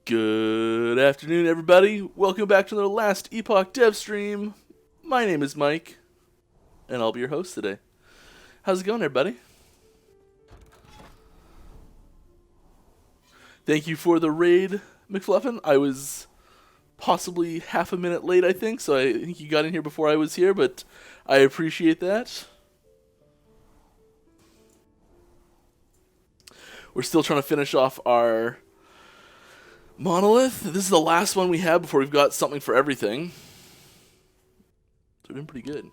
Good afternoon, everybody. Welcome back to the last Epoch dev stream. My name is Mike, and I'll be your host today. How's it going, everybody? Thank you for the raid, McFluffin. I was possibly half a minute late, I think, so I think you got in here before I was here, but I appreciate that. We're still trying to finish off our monolith. This is the last one we have before we've got something for everything. So we've been pretty good.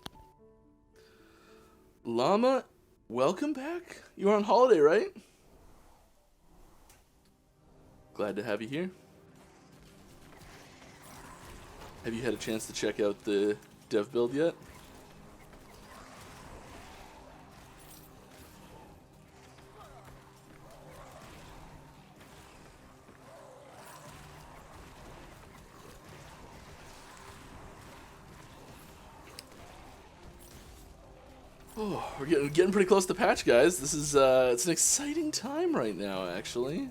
Llama, welcome back. You were on holiday, right? Glad to have you here. Have you had a chance to check out the dev build yet? Oh, we're getting pretty close to patch, guys. This is it's an exciting time right now, actually.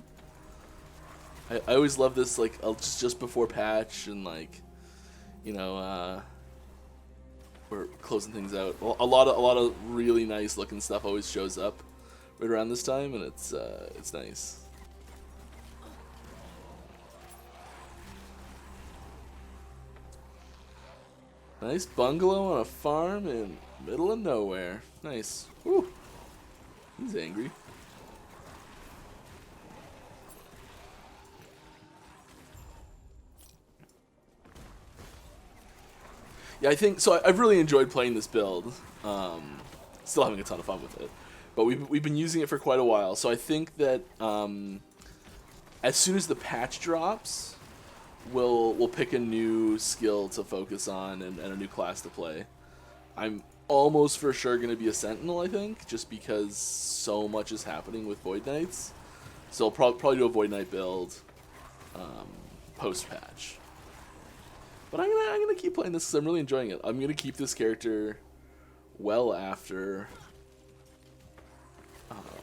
I always love this, like just before patch, and like, you know, we're closing things out. A lot of really nice looking stuff always shows up right around this time, and it's nice. Nice bungalow on a farm in middle of nowhere. Nice. Whew. He's angry. Yeah, I think so. I've really enjoyed playing this build. Still having a ton of fun with it, but we've been using it for quite a while. So I think that as soon as the patch drops, we'll pick a new skill to focus on and a new class to play. I'm almost for sure going to be a Sentinel, I think, just because so much is happening with Void Knights. So I'll probably do a Void Knight build post-patch. But I'm gonna keep playing this because I'm really enjoying it. I'm gonna keep this character well after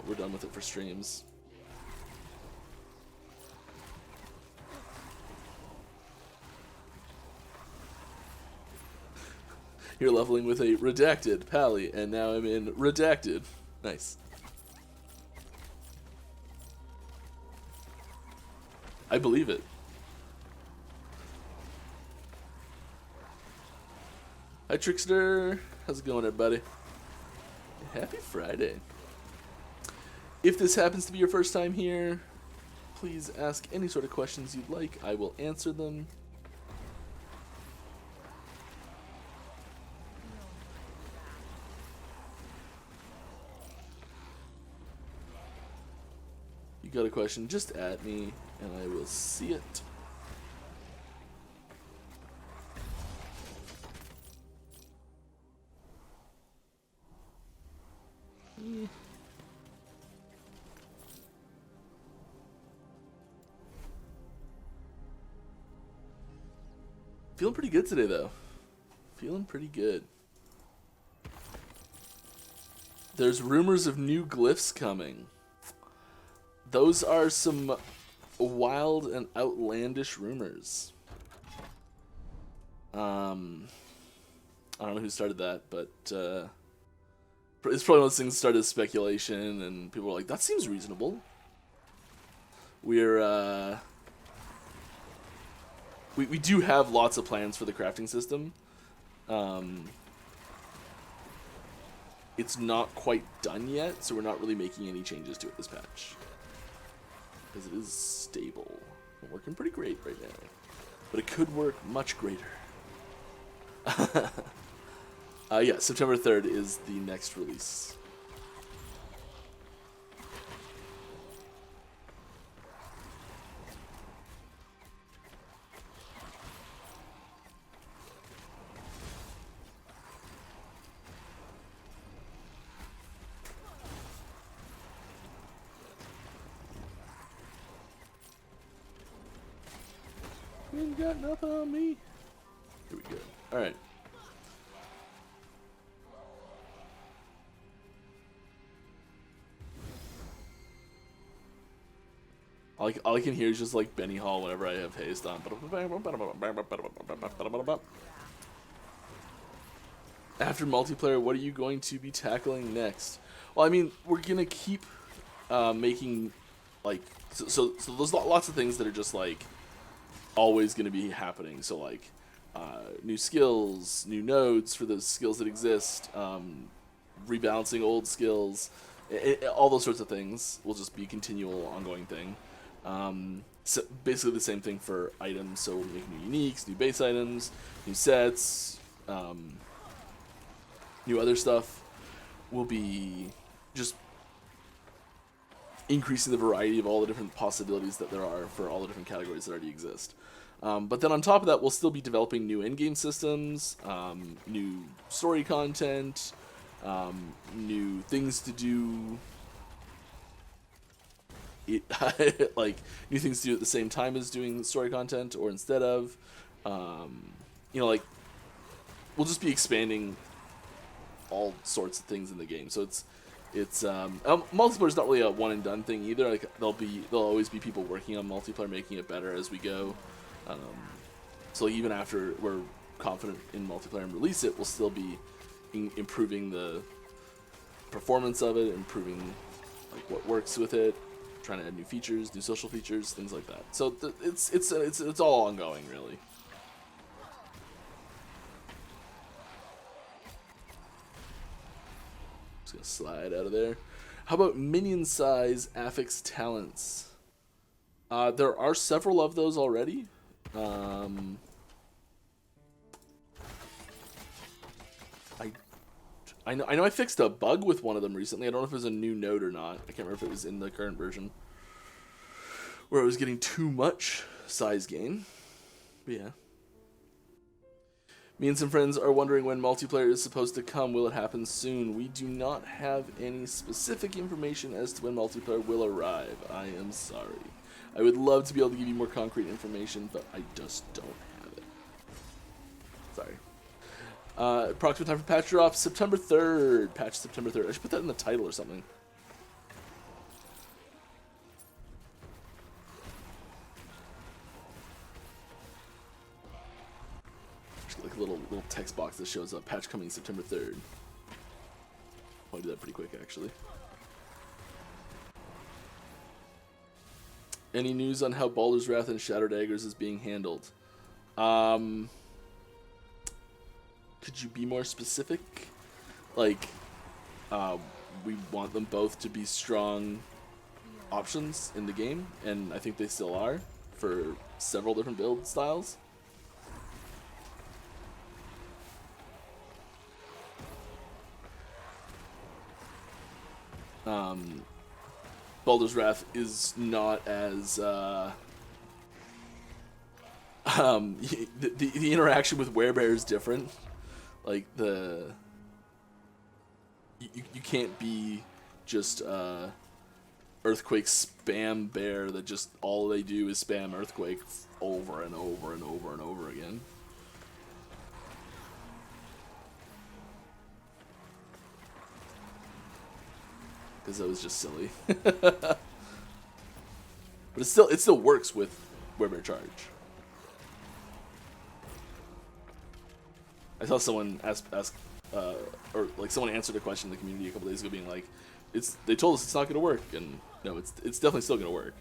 we're done with it for streams. You're leveling with a redacted Pally, and now I'm in redacted. Nice. I believe it. Hi, Trickster. How's it going, everybody? Happy Friday. If this happens to be your first time here, please ask any sort of questions you'd like. I will answer them. You got a question, just at me, and I will see it. Feeling pretty good today, though. Feeling pretty good. There's rumors of new glyphs coming. Those are some wild and outlandish rumors. I don't know who started that, but it's probably one of those things that started as speculation, and people were like, that seems reasonable. We're we do have lots of plans for the crafting system. It's not quite done yet, so we're not really making any changes to it this patch. Because it is stable. It's working pretty great right now. But it could work much greater. Yeah, September 3rd is the next release. You ain't got nothing on me. Here we go. Alright. All I can hear is just like Benny Hall whenever I have haste on. After multiplayer, what are you going to be tackling next? Well, I mean, we're gonna keep making like so there's lots of things that are just like always gonna be happening. So like new skills, new nodes for those skills that exist, rebalancing old skills, all those sorts of things will just be a continual, ongoing thing. So basically the same thing for items. So we'll make new uniques, new base items, new sets, new other stuff. Will be just increasing the variety of all the different possibilities that there are for all the different categories that already exist. But then on top of that, we'll still be developing new in-game systems, new story content, new things to do. Like new things to do at the same time as doing story content or instead of. Like we'll just be expanding all sorts of things in the game. So it's multiplayer is not really a one and done thing either. Like there'll always be people working on multiplayer, making it better as we go. So even after we're confident in multiplayer and release it, we'll still be improving the performance of it, improving like what works with it, trying to add new features, new social features, things like that. So it's all ongoing, really. Just gonna slide out of there. How about minion size affix talents? There are several of those already. I know I fixed a bug with one of them recently. I don't know if it was a new node or not. I can't remember if it was in the current version, where I was getting too much size gain. But yeah. Me and some friends are wondering when multiplayer is supposed to come. Will it happen soon? We do not have any specific information as to when multiplayer will arrive. I am sorry. I would love to be able to give you more concrete information, but I just don't have it. Sorry. Approximate time for patch drop, September 3rd. Patch September 3rd. I should put that in the title or something. Like a little text box that shows up. Patch coming September 3rd. I'll do that pretty quick, actually. Any news on how Baldur's Wrath and Shattered Daggers is being handled? Could you be more specific? Like, we want them both to be strong options in the game, and I think they still are for several different build styles. Baldur's Wrath is not as the interaction with werebear is different. Like you can't be just earthquake spam bear that just all they do is spam earthquake over and over and over and over again. Because that was just silly. But it still works with werebear charge. I saw someone ask or like someone answered a question in the community a couple days ago, being like, they told us it's not going to work, and no, it's definitely still going to work.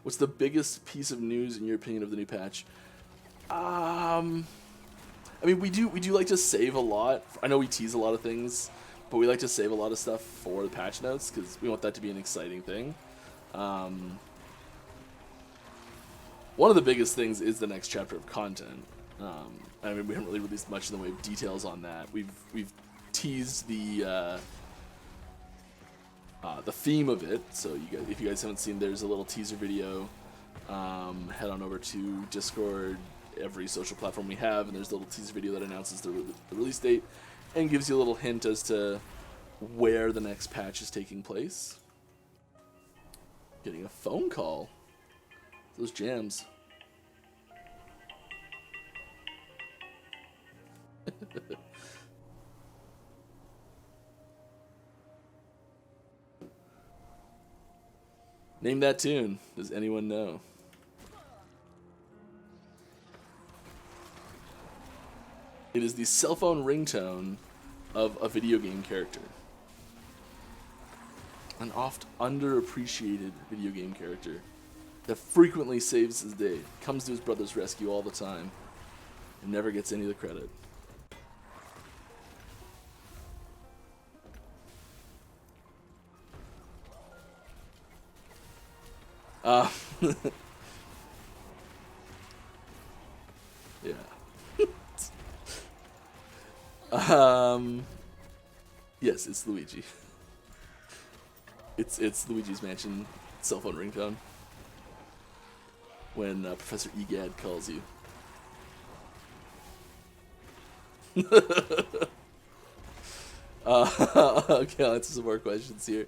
What's the biggest piece of news in your opinion of the new patch? I mean, we do like to save a lot. I know we tease a lot of things, but we like to save a lot of stuff for the patch notes because we want that to be an exciting thing. One of the biggest things is the next chapter of content. I mean, we haven't really released much in the way of details on that. We've teased the theme of it. So if you guys haven't seen, there's a little teaser video. Head on over to Discord, every social platform we have, and there's a little teaser video that announces the release date and gives you a little hint as to where the next patch is taking place. Getting a phone call. Those jams. Name that tune. Does anyone know? It is the cell phone ringtone of a video game character. An oft underappreciated video game character that frequently saves his day, comes to his brother's rescue all the time, and never gets any of the credit. Yeah. Yes, it's Luigi. It's Luigi's Mansion cell phone ringtone when Professor Egad calls you. Okay, I'll answer some more questions here.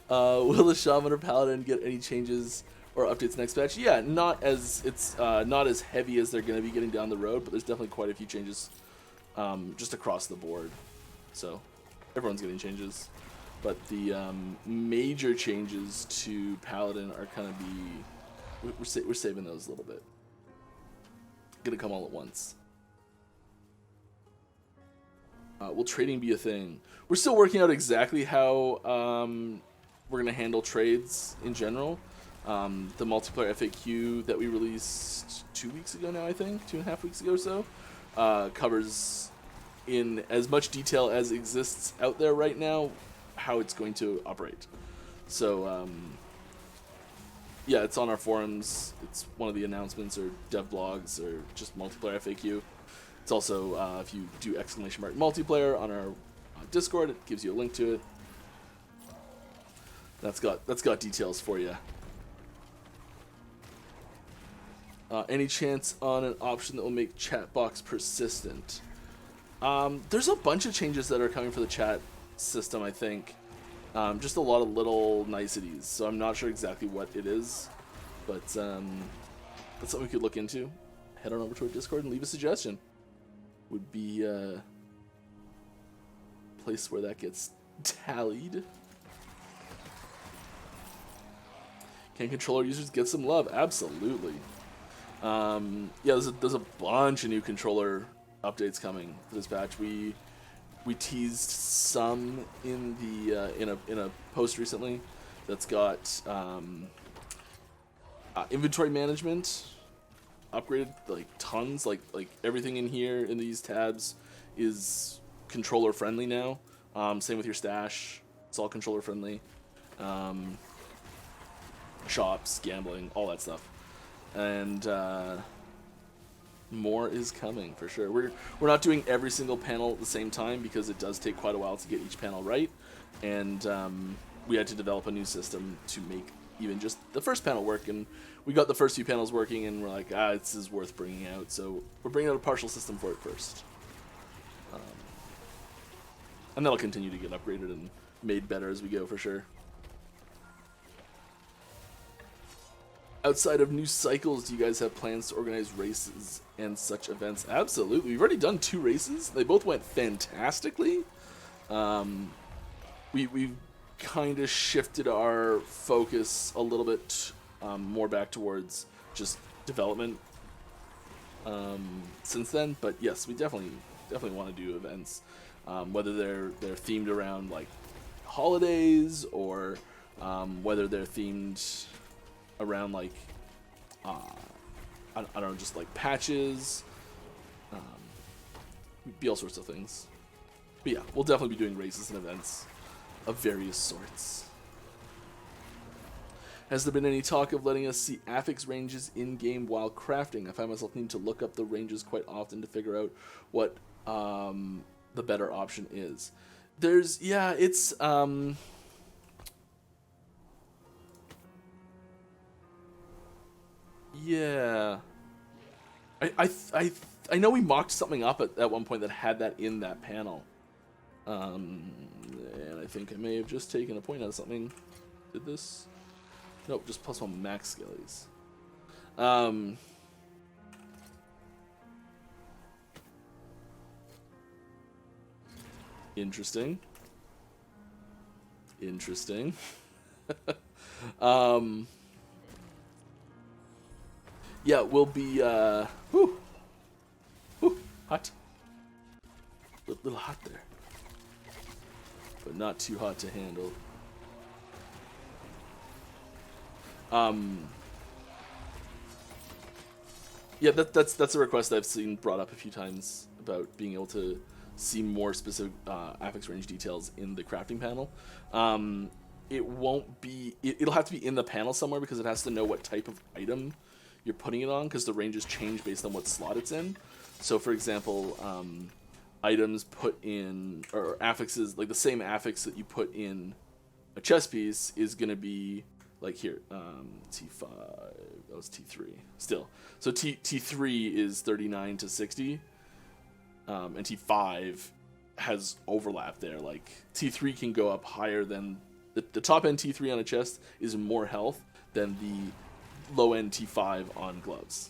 Will the Shaman or Paladin get any changes or updates next patch? Yeah, not as heavy as they're going to be getting down the road, but there's definitely quite a few changes just across the board. So everyone's getting changes, but the major changes to Paladin are kind of we're saving those a little bit. Gonna come all at once. Will trading be a thing? We're still working out exactly how we're gonna handle trades in general. The multiplayer FAQ that we released 2 weeks ago now, I think, 2.5 weeks ago or so, covers in as much detail as exists out there right now how it's going to operate. So yeah, it's on our forums. It's one of the announcements or dev blogs or just multiplayer FAQ. It's also if you do ! multiplayer on our Discord, it gives you a link to it. That's got details for you. Any chance on an option that will make chat box persistent? There's a bunch of changes that are coming for the chat system, I think. Just a lot of little niceties, so I'm not sure exactly what it is, but that's something we could look into. Head on over to our Discord and leave a suggestion. Would be a place where that gets tallied. Can controller users get some love? Absolutely. Yeah, there's a bunch of new controller updates coming for this patch. We teased some in the in a post recently that's got inventory management upgraded, like tons, like everything in here in these tabs is controller friendly now. Same with your stash, it's all controller friendly. Shops, gambling, all that stuff, and more is coming for sure. We're not doing every single panel at the same time because it does take quite a while to get each panel right, and we had to develop a new system to make even just the first panel work, and we got the first few panels working, and we're like, this is worth bringing out, so we're bringing out a partial system for it first, and that'll continue to get upgraded and made better as we go for sure. Outside of new cycles, do you guys have plans to organize races and such events? Absolutely. We've already done 2 races. They both went fantastically. We've kind of shifted our focus a little bit more back towards just development since then. But yes, we definitely want to do events, whether they're themed around like holidays or whether they're themed around like I don't know, just like patches, be all sorts of things. But yeah, we'll definitely be doing races and events of various sorts. Has there been any talk of letting us see affix ranges in game while crafting? I find myself needing to look up the ranges quite often to figure out what the better option is. It's yeah. I know we mocked something up at one point that had that in that panel. And I think I may have just taken a point out of something. Did this? Nope, just +1 max skellies. Interesting. Yeah, we'll be whew, hot. A little hot there. But not too hot to handle. Yeah, that's a request I've seen brought up a few times about being able to see more specific affix range details in the crafting panel. It won't be. It'll have to be in the panel somewhere because it has to know what type of item you're putting it on, because the ranges change based on what slot it's in. So, for example, items put in, or affixes, like the same affix that you put in a chest piece is going to be like here, T5, that was T3 still. So T3 is 39 to 60, and T5 has overlap there. Like T3 can go up higher than, the top end T3 on a chest is more health than the low end T5 on gloves.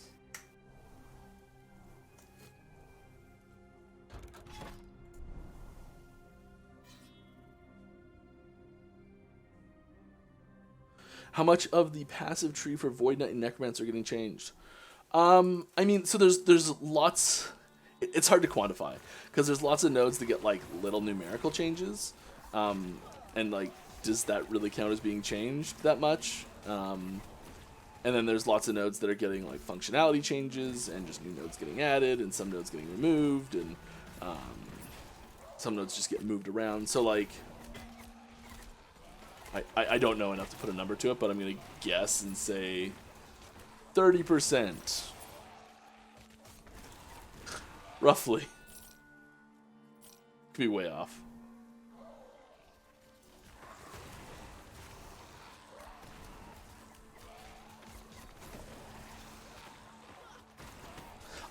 How much of the passive tree for Void Knight and Necromancer are getting changed? I mean, so there's lots. It's hard to quantify because there's lots of nodes that get like little numerical changes, and like, does that really count as being changed that much? And then there's lots of nodes that are getting like functionality changes and just new nodes getting added, and some nodes getting removed, and some nodes just get moved around. So like, I don't know enough to put a number to it, but I'm going to guess and say 30%. Roughly. Could be way off.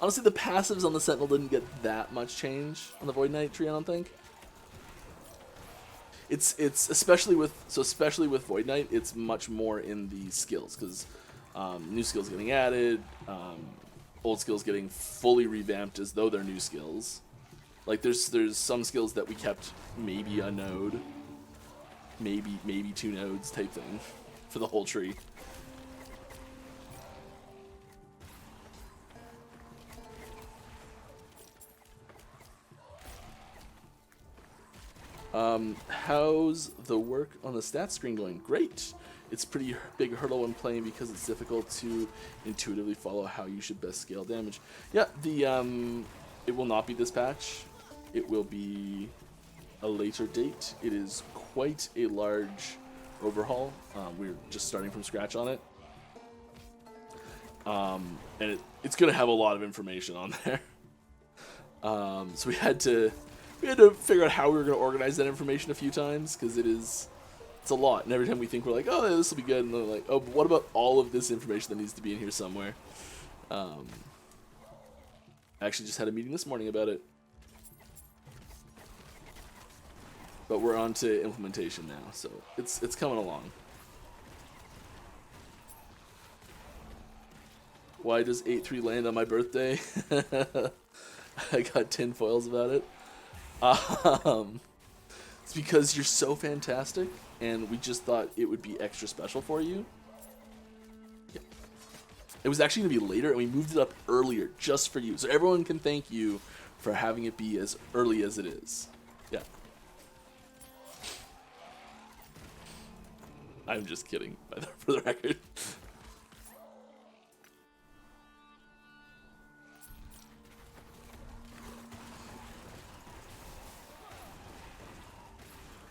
Honestly, the passives on the Sentinel didn't get that much change on the Void Knight tree, I don't think. It's especially with Void Knight, it's much more in the skills, because new skills getting added, old skills getting fully revamped as though they're new skills. Like there's some skills that we kept maybe a node, maybe 2 nodes type thing for the whole tree. How's the work on the stats screen going? Great. It's pretty big hurdle when playing because it's difficult to intuitively follow how you should best scale damage. Yeah, it will not be this patch. It will be a later date. It is quite a large overhaul. We're just starting from scratch on it. And it's going to have a lot of information on there. So we had to figure out how we were going to organize that information a few times, because it's a lot. And every time we think we're like, oh, this will be good, and then like, oh, but what about all of this information that needs to be in here somewhere? I actually just had a meeting this morning about it. But we're on to implementation now, so it's coming along. Why does 8-3 land on my birthday? I got 10 foils about it. It's because you're so fantastic, and we just thought it would be extra special for you. Yeah. It was actually going to be later, and we moved it up earlier just for you, so everyone can thank you for having it be as early as it is. Yeah. I'm just kidding, for the record.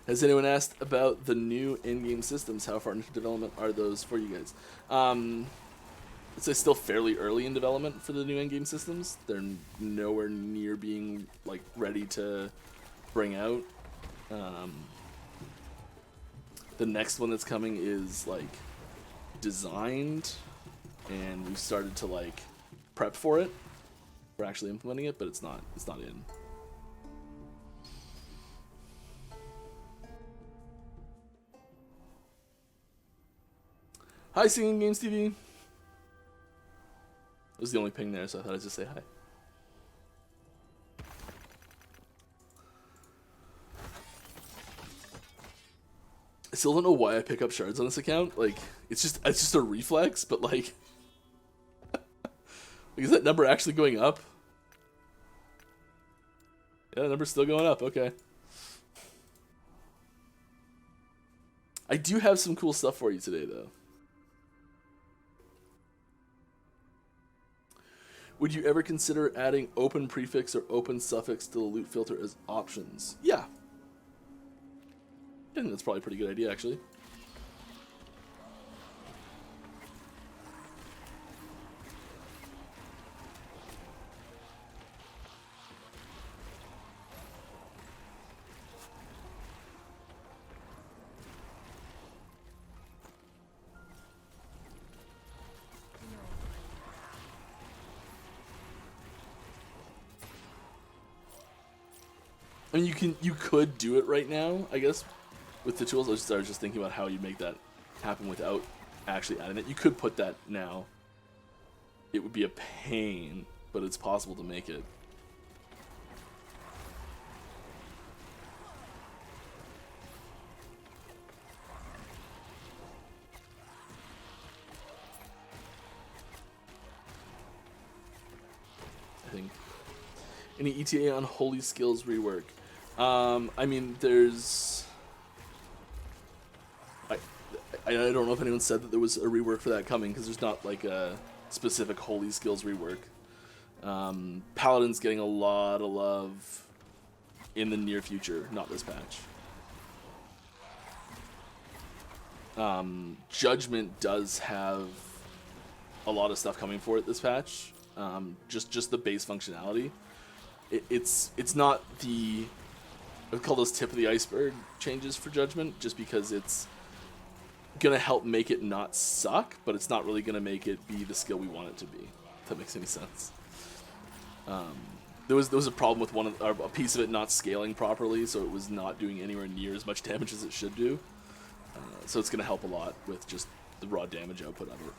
Has anyone asked about the new in-game systems? How far into development are those for you guys? It's still fairly early in development for the new in-game systems. They're nowhere near being like ready to bring out. The next one that's coming is like designed, and we've started to like prep for it. We're actually implementing it, but it's not in. Hi, Singing Games TV. That was the only ping there, so I thought I'd just say hi. still don't know why I pick up shards on this account. Like, it's just a reflex, but like, is that number actually going up? Yeah, the number's still going up. Okay. I do have some cool stuff for you today, though. Would you ever consider adding open prefix or open suffix to the loot filter as options? Yeah. I think that's probably a pretty good idea, actually. I mean, you could do it right now, I guess, with the tools. I was just thinking about how you make that happen without actually adding it. You could put that now. It would be a pain, but it's possible to make it. I think. Any ETA on Holy Skills rework? I mean, there's... I don't know if anyone said that there was a rework for that coming, because there's not like a specific Holy Skills rework. Paladin's getting a lot of love in the near future, not this patch. Judgment does have a lot of stuff coming for it this patch. Just the base functionality. It's not the... I would call those tip of the iceberg changes for Judgment, just because it's gonna help make it not suck, but it's not really gonna make it be the skill we want it to be. If that makes any sense. There was a problem with a piece of it not scaling properly, so it was not doing anywhere near as much damage as it should do. So it's gonna help a lot with just the raw damage output of it.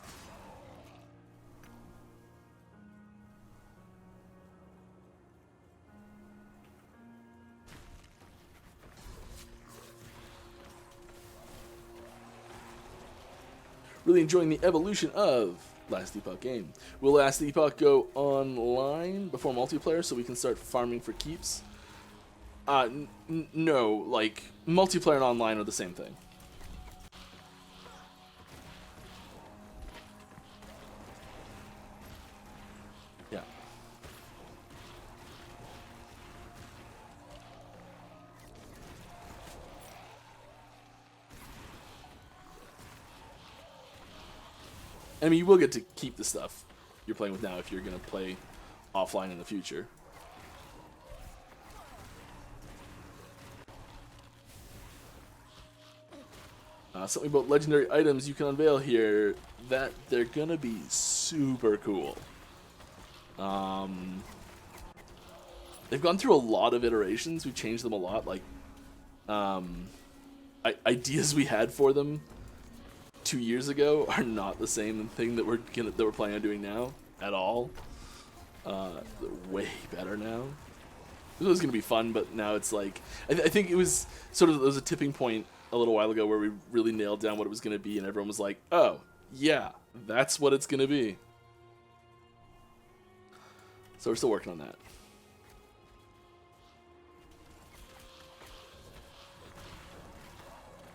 Really enjoying the evolution of Last Epoch game. Will Last Epoch go online before multiplayer so we can start farming for keeps? No, like, multiplayer and online are the same thing. Yeah. I mean, you will get to keep the stuff you're playing with now if you're going to play offline in the future. Something about legendary items you can unveil here, that they're going to be super cool. They've gone through a lot of iterations. We've changed them a lot. Like, ideas we had for them 2 years ago are not the same thing that we're planning on doing now at all. They're way better now. It was gonna be fun, but now it's like I think it was sort of, there was a tipping point a little while ago where we really nailed down what it was gonna be, and everyone was like, "Oh, yeah, that's what it's gonna be." So we're still working on that.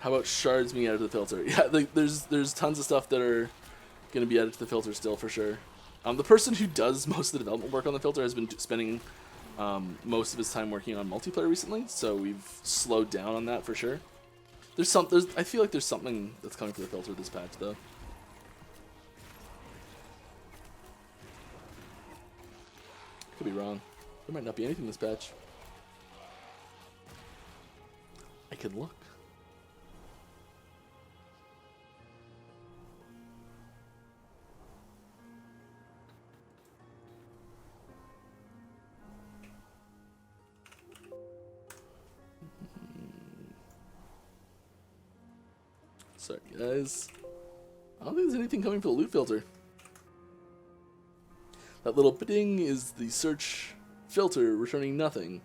How about shards being added to the filter? Yeah, like, there's tons of stuff that are going to be added to the filter still, for sure. The person who does most of the development work on the filter has been spending most of his time working on multiplayer recently, so we've slowed down on that for sure. I feel like there's something that's coming for the filter this patch, though. Could be wrong. There might not be anything this patch. I could look. Sorry, guys. I don't think there's anything coming for the loot filter. That little ding is the search filter returning nothing.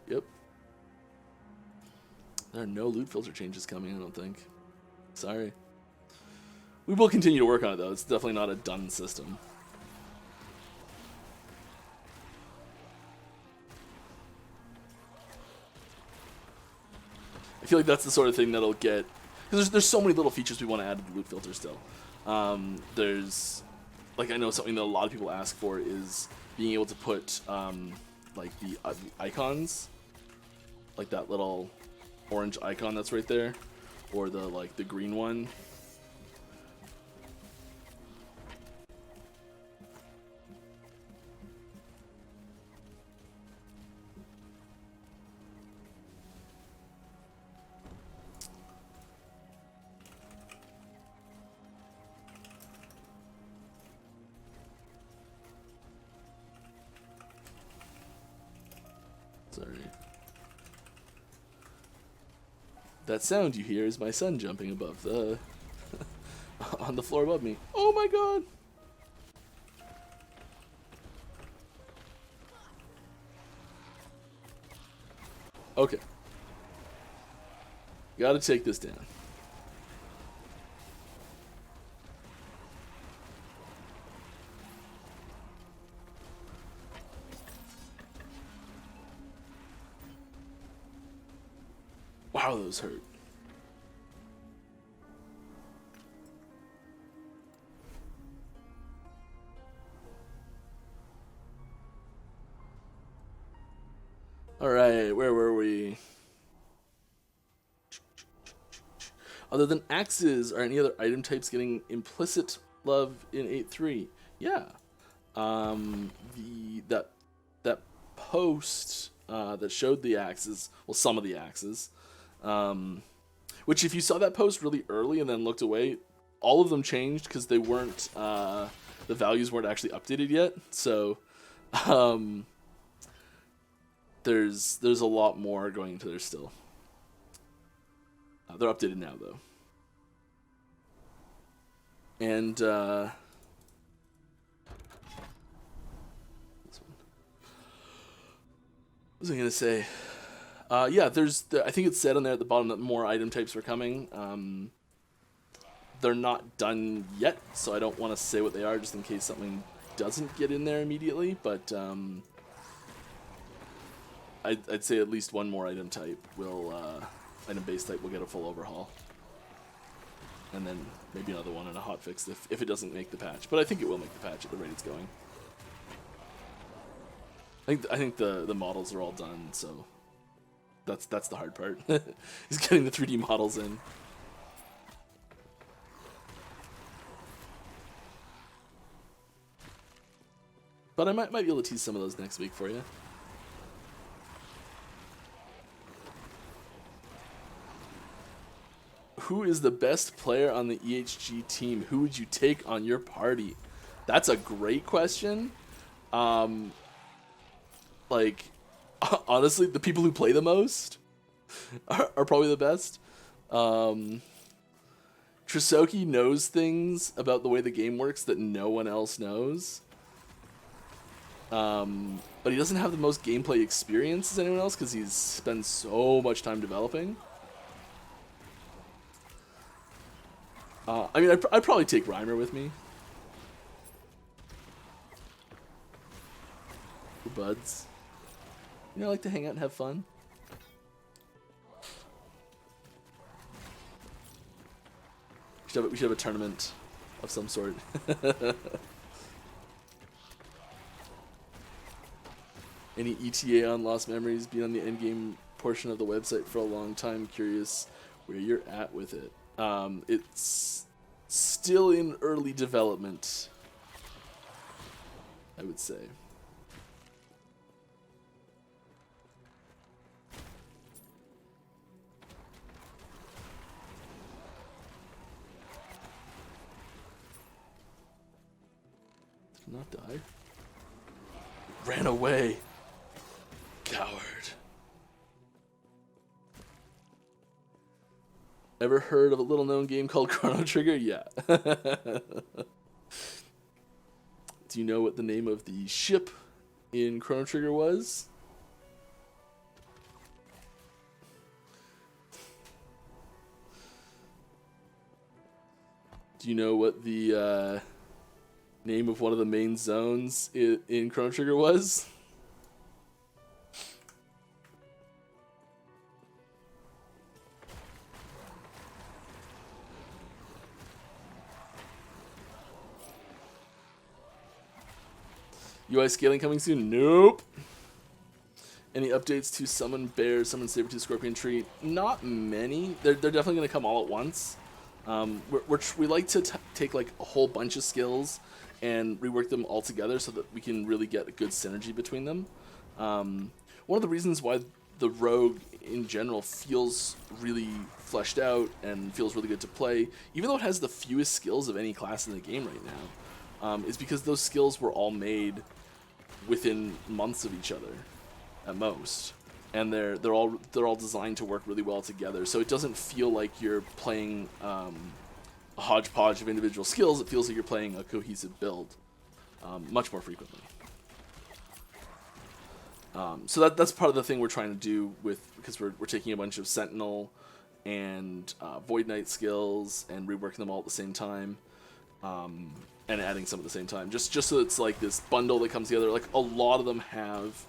Yep. There are no loot filter changes coming, I don't think. Sorry. We will continue to work on it, though. It's definitely not a done system. I feel like that's the sort of thing that'll get... Because there's so many little features we want to add to the loot filter still. There's... Like, I know something that a lot of people ask for is being able to put, like, the icons. Like that little orange icon that's right there. Or the, like, the green one. Sorry. That sound you hear is my son jumping above the... on the floor above me. Oh my god! Okay. Gotta take this down. Wow, those hurt. Alright, where were we? Other than axes, are any other item types getting implicit love in 8.3? Yeah. That post that showed the axes, well, some of the axes, which if you saw that post really early and then looked away, all of them changed because they weren't, the values weren't actually updated yet. So, there's a lot more going into there still. They're updated now, though. And, this one. What was I going to say? Yeah, I think it said on there at the bottom that more item types were coming. They're not done yet, so I don't want to say what they are just in case something doesn't get in there immediately, but I'd say at least one more item type will... item-based type will get a full overhaul. And then maybe another one and a hotfix if it doesn't make the patch. But I think it will make the patch at the rate it's going. I think the models are all done, so that's the hard part. Is getting the 3D models in. But I might be able to tease some of those next week for you. Who is the best player on the EHG team? Who would you take on your party? That's a great question. Like, honestly, the people who play the most are probably the best. Trisoki knows things about the way the game works that no one else knows. But he doesn't have the most gameplay experience as anyone else because he's spent so much time developing. I mean, I'd probably take Reimer with me. For buds. You know, I like to hang out and have fun. We should have a tournament of some sort. Any ETA on Lost Memories? Been on the endgame portion of the website for a long time. Curious where you're at with it. It's still in early development, I would say. Did not die. Ran away. Coward. Ever heard of a little known game called Chrono Trigger? Yeah. Do you know what the name of the ship in Chrono Trigger was? Do you know what the name of one of the main zones in Chrono Trigger was? UI scaling coming soon? Nope. Any updates to Summon Bear, Summon Sabertooth, Scorpion Tree? Not many. They're definitely going to come all at once. We like to take like a whole bunch of skills and rework them all together so that we can really get a good synergy between them. One of the reasons why the Rogue in general feels really fleshed out and feels really good to play, even though it has the fewest skills of any class in the game right now, is because those skills were all made within months of each other at most, and they're all designed to work really well together. So it doesn't feel like you're playing a hodgepodge of individual skills. It feels like you're playing a cohesive build much more frequently. So that's part of the thing we're trying to do because we're taking a bunch of Sentinel and Void Knight skills and reworking them all at the same time. And adding some at the same time, just so it's like this bundle that comes together. Like a lot of them have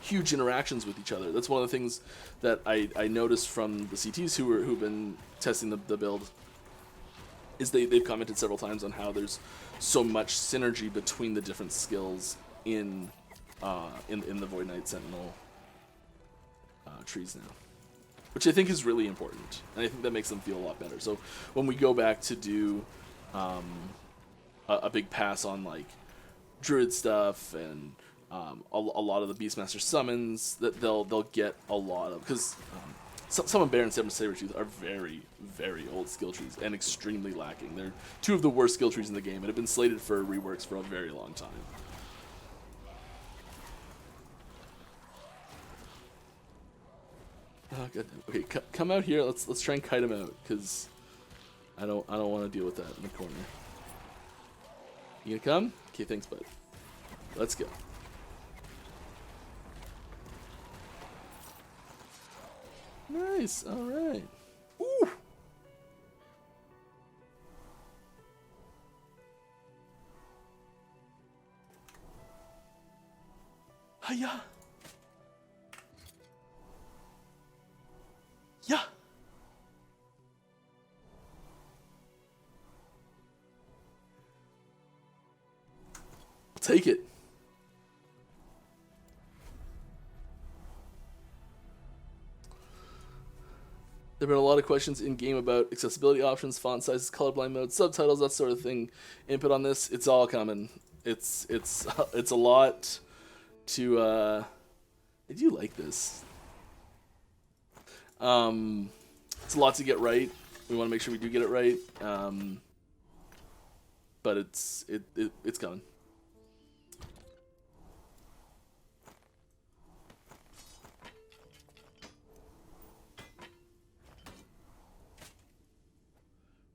huge interactions with each other. That's one of the things that I noticed from the CTs who've been testing the build, is they've commented several times on how there's so much synergy between the different skills in the Void Knight Sentinel trees now, which I think is really important, and I think that makes them feel a lot better. So when we go back to do a big pass on like druid stuff and a lot of the Beastmaster summons, that they'll get a lot of, because Summon Bear and Summon Sabertooth are very, very old skill trees and extremely lacking. They're two of the worst skill trees in the game and have been slated for reworks for a very long time. Oh, good. Okay, come out here. Let's try and kite him out, because I don't want to deal with that in the corner. You gonna come? Okay, thanks, bud. Let's go. Nice. All right. Ooh. Hiya. Yeah. I'll take it. There have been a lot of questions in game about accessibility options, font sizes, colorblind mode, subtitles, that sort of thing. Input on this, it's all coming. It's a lot to I do like this. It's a lot to get right. We want to make sure we do get it right. But it's coming.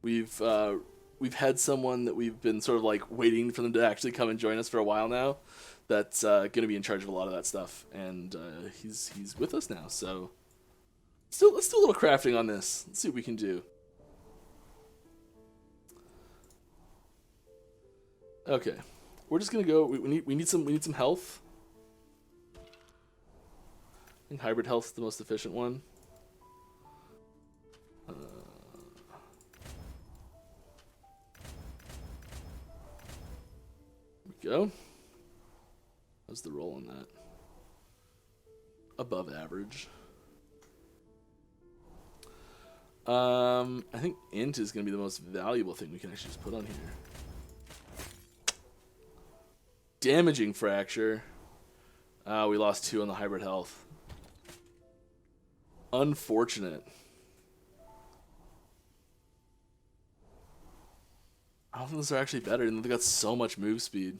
We've had someone that we've been sort of like waiting for them to actually come and join us for a while now, that's going to be in charge of a lot of that stuff, and he's with us now. So let's do a little crafting on this. Let's see what we can do. Okay, we're just gonna go. We need some health. I think hybrid health is the most efficient one. Go. How's the roll on that? Above average. I think int is going to be the most valuable thing we can actually just put on here. Damaging fracture. We lost 2 on the hybrid health. Unfortunate. I don't think those are actually better, and they got so much move speed.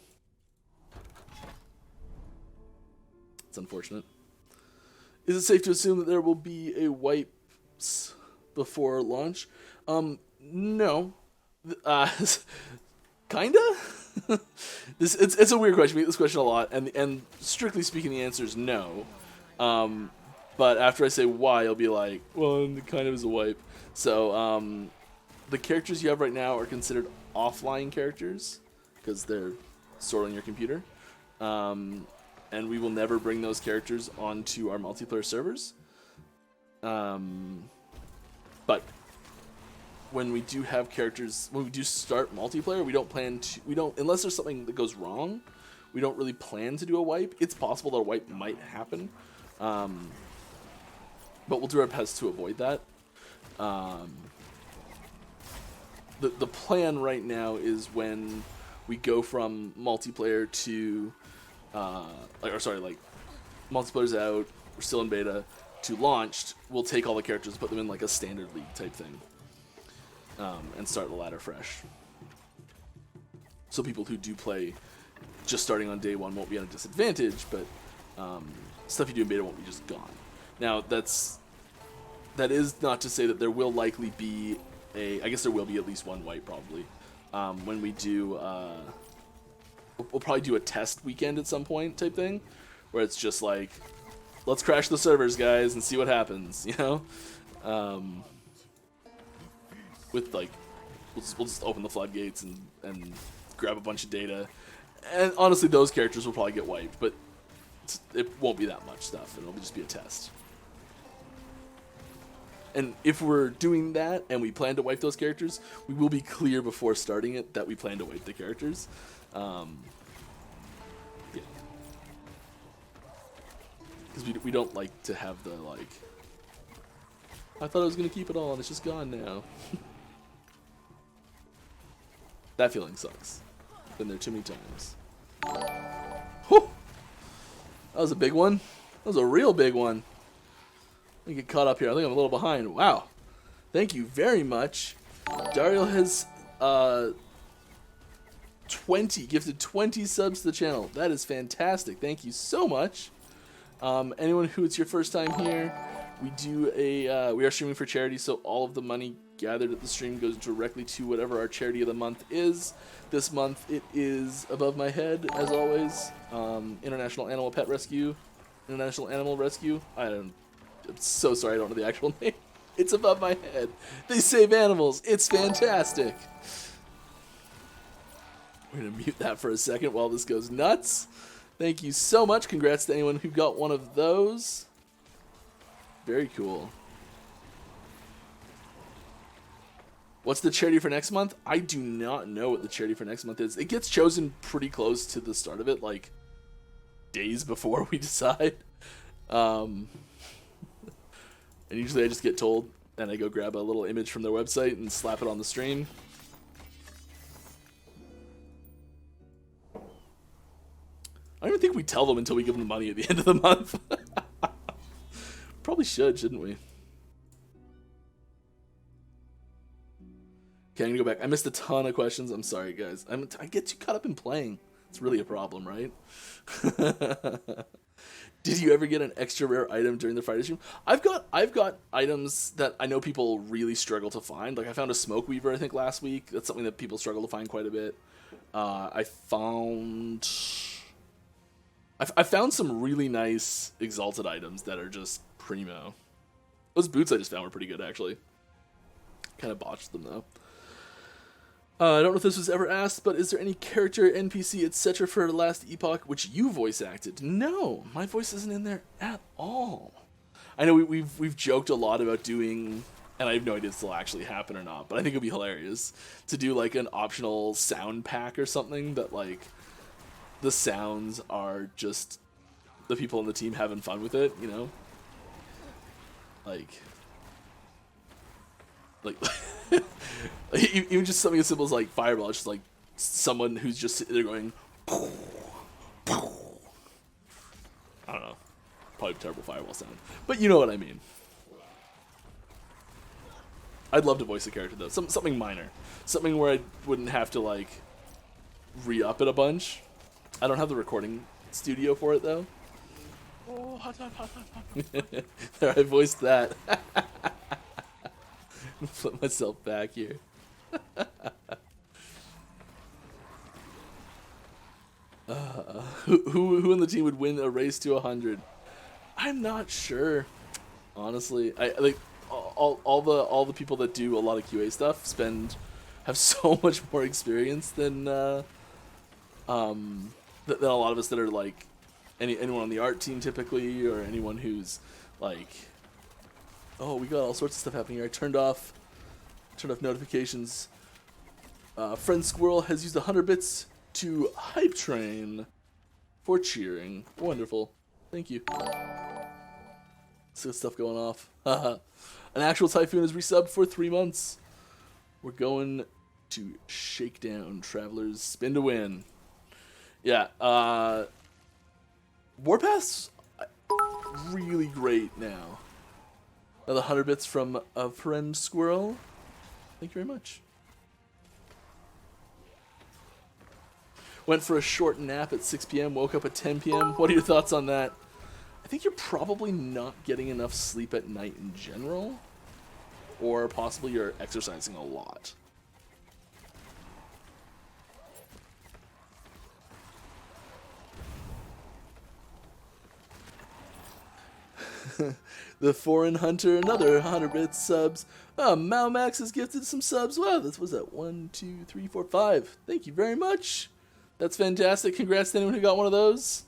It's unfortunate. Is it safe to assume that there will be a wipes before launch? No. Kinda? It's a weird question. We get this question a lot, and strictly speaking, the answer is no. But after I say why, you'll be like, well, it kind of is a wipe. So, the characters you have right now are considered offline characters because they're stored on your computer. And we will never bring those characters onto our multiplayer servers. But when we do have characters, when we do start multiplayer, we don't unless there's something that goes wrong, we don't really plan to do a wipe. It's possible that a wipe might happen. But we'll do our best to avoid that. The plan right now is when we go from multiplayer to, multiplayer's out, we're still in beta, to launched, we'll take all the characters, put them in like a standard league type thing, and start the ladder fresh. So people who do play just starting on day one won't be at a disadvantage, but stuff you do in beta won't be just gone. Now that is not to say that there will likely be I guess there will be at least one wipe probably. When we do, we'll probably do a test weekend at some point type thing, where it's just like, let's crash the servers, guys, and see what happens, you know? With like, we'll just open the floodgates and grab a bunch of data. And honestly, those characters will probably get wiped, but it won't be that much stuff. It'll just be a test. And if we're doing that and we plan to wipe those characters, we will be clear before starting it that we plan to wipe the characters. Yeah. Because we don't like to have the, like, I thought I was going to keep it all and it's just gone now. That feeling sucks. Been there too many times. Whew! That was a big one. That was a real big one. Let me get caught up here. I think I'm a little behind. Wow. Thank you very much. Dario has gifted 20 subs to the channel. That is fantastic. Thank you so much. Anyone who it's your first time here, we are streaming for charity, so all of the money gathered at the stream goes directly to whatever our charity of the month is. This month it is above my head, as always. International Animal Rescue. I'm so sorry I don't know the actual name. It's above my head. They save animals. It's fantastic. We're going to mute that for a second while this goes nuts. Thank you so much. Congrats to anyone who got one of those. Very cool. What's the charity for next month? I do not know what the charity for next month is. It gets chosen pretty close to the start of it, like days before we decide. And usually I just get told, and I go grab a little image from their website and slap it on the stream. I don't even think we tell them until we give them the money at the end of the month. Probably shouldn't we? Okay, I'm gonna go back. I missed a ton of questions. I'm sorry, guys. I get too caught up in playing. It's really a problem, right? Did you ever get an extra rare item during the Friday stream? I've got items that I know people really struggle to find. Like I found a smoke weaver, I think, last week. That's something that people struggle to find quite a bit. I found some really nice exalted items that are just primo. Those boots I just found were pretty good, actually. Kind of botched them though. I don't know if this was ever asked, but is there any character, NPC, etc. for the last Epoch which you voice acted? No, my voice isn't in there at all. I know we've joked a lot about doing, and I have no idea if this will actually happen or not, but I think it'd be hilarious to do like an optional sound pack or something that like the sounds are just the people on the team having fun with it, you know? Like even just something as simple as like fireball. It's just like someone who's just sitting there going, I don't know, probably a terrible fireball sound, but you know what I mean. I'd love to voice a character though, something minor, something where I wouldn't have to like re-up it a bunch. I don't have the recording studio for it though. Oh, hot dog. There, I voiced that. Flip myself back here. Who in the team would win a race to 100? I'm not sure, honestly. I like all the people that do a lot of QA stuff have so much more experience than a lot of us that are like anyone on the art team typically, or anyone who's like, oh, we got all sorts of stuff happening here. I turned off notifications. Friend Squirrel has used 100 bits to hype train for cheering. Wonderful. Thank you. Still stuff going off. An actual Typhoon is resubbed for 3 months. We're going to Shakedown Travelers spin to win. Yeah, Warpath's really great now. Another 100 bits from a Friend Squirrel. Thank you very much. Went for a short nap at 6 p.m., woke up at 10 p.m. What are your thoughts on that? I think you're probably not getting enough sleep at night in general, or possibly you're exercising a lot. The Foreign Hunter, another 100 bits subs. Mao Max has gifted some subs. Wow, this was at 1, 2, 3, 4, 5. Thank you very much. That's fantastic. Congrats to anyone who got one of those.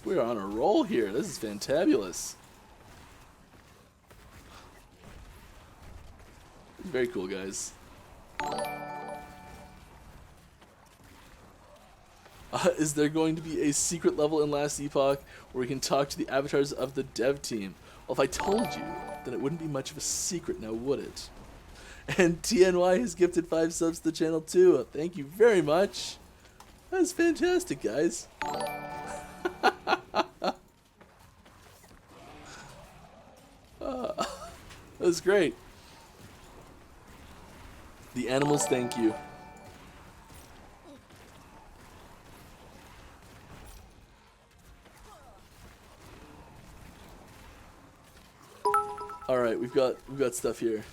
We're on a roll here. This is fantabulous. Very cool, guys. Is there going to be a secret level in Last Epoch where we can talk to the avatars of the dev team? Well, if I told you, then it wouldn't be much of a secret now, would it? And TNY has gifted 5 subs to the channel too. Thank you very much. That's fantastic, guys. That was great. The animals thank you. All right, we've got stuff here.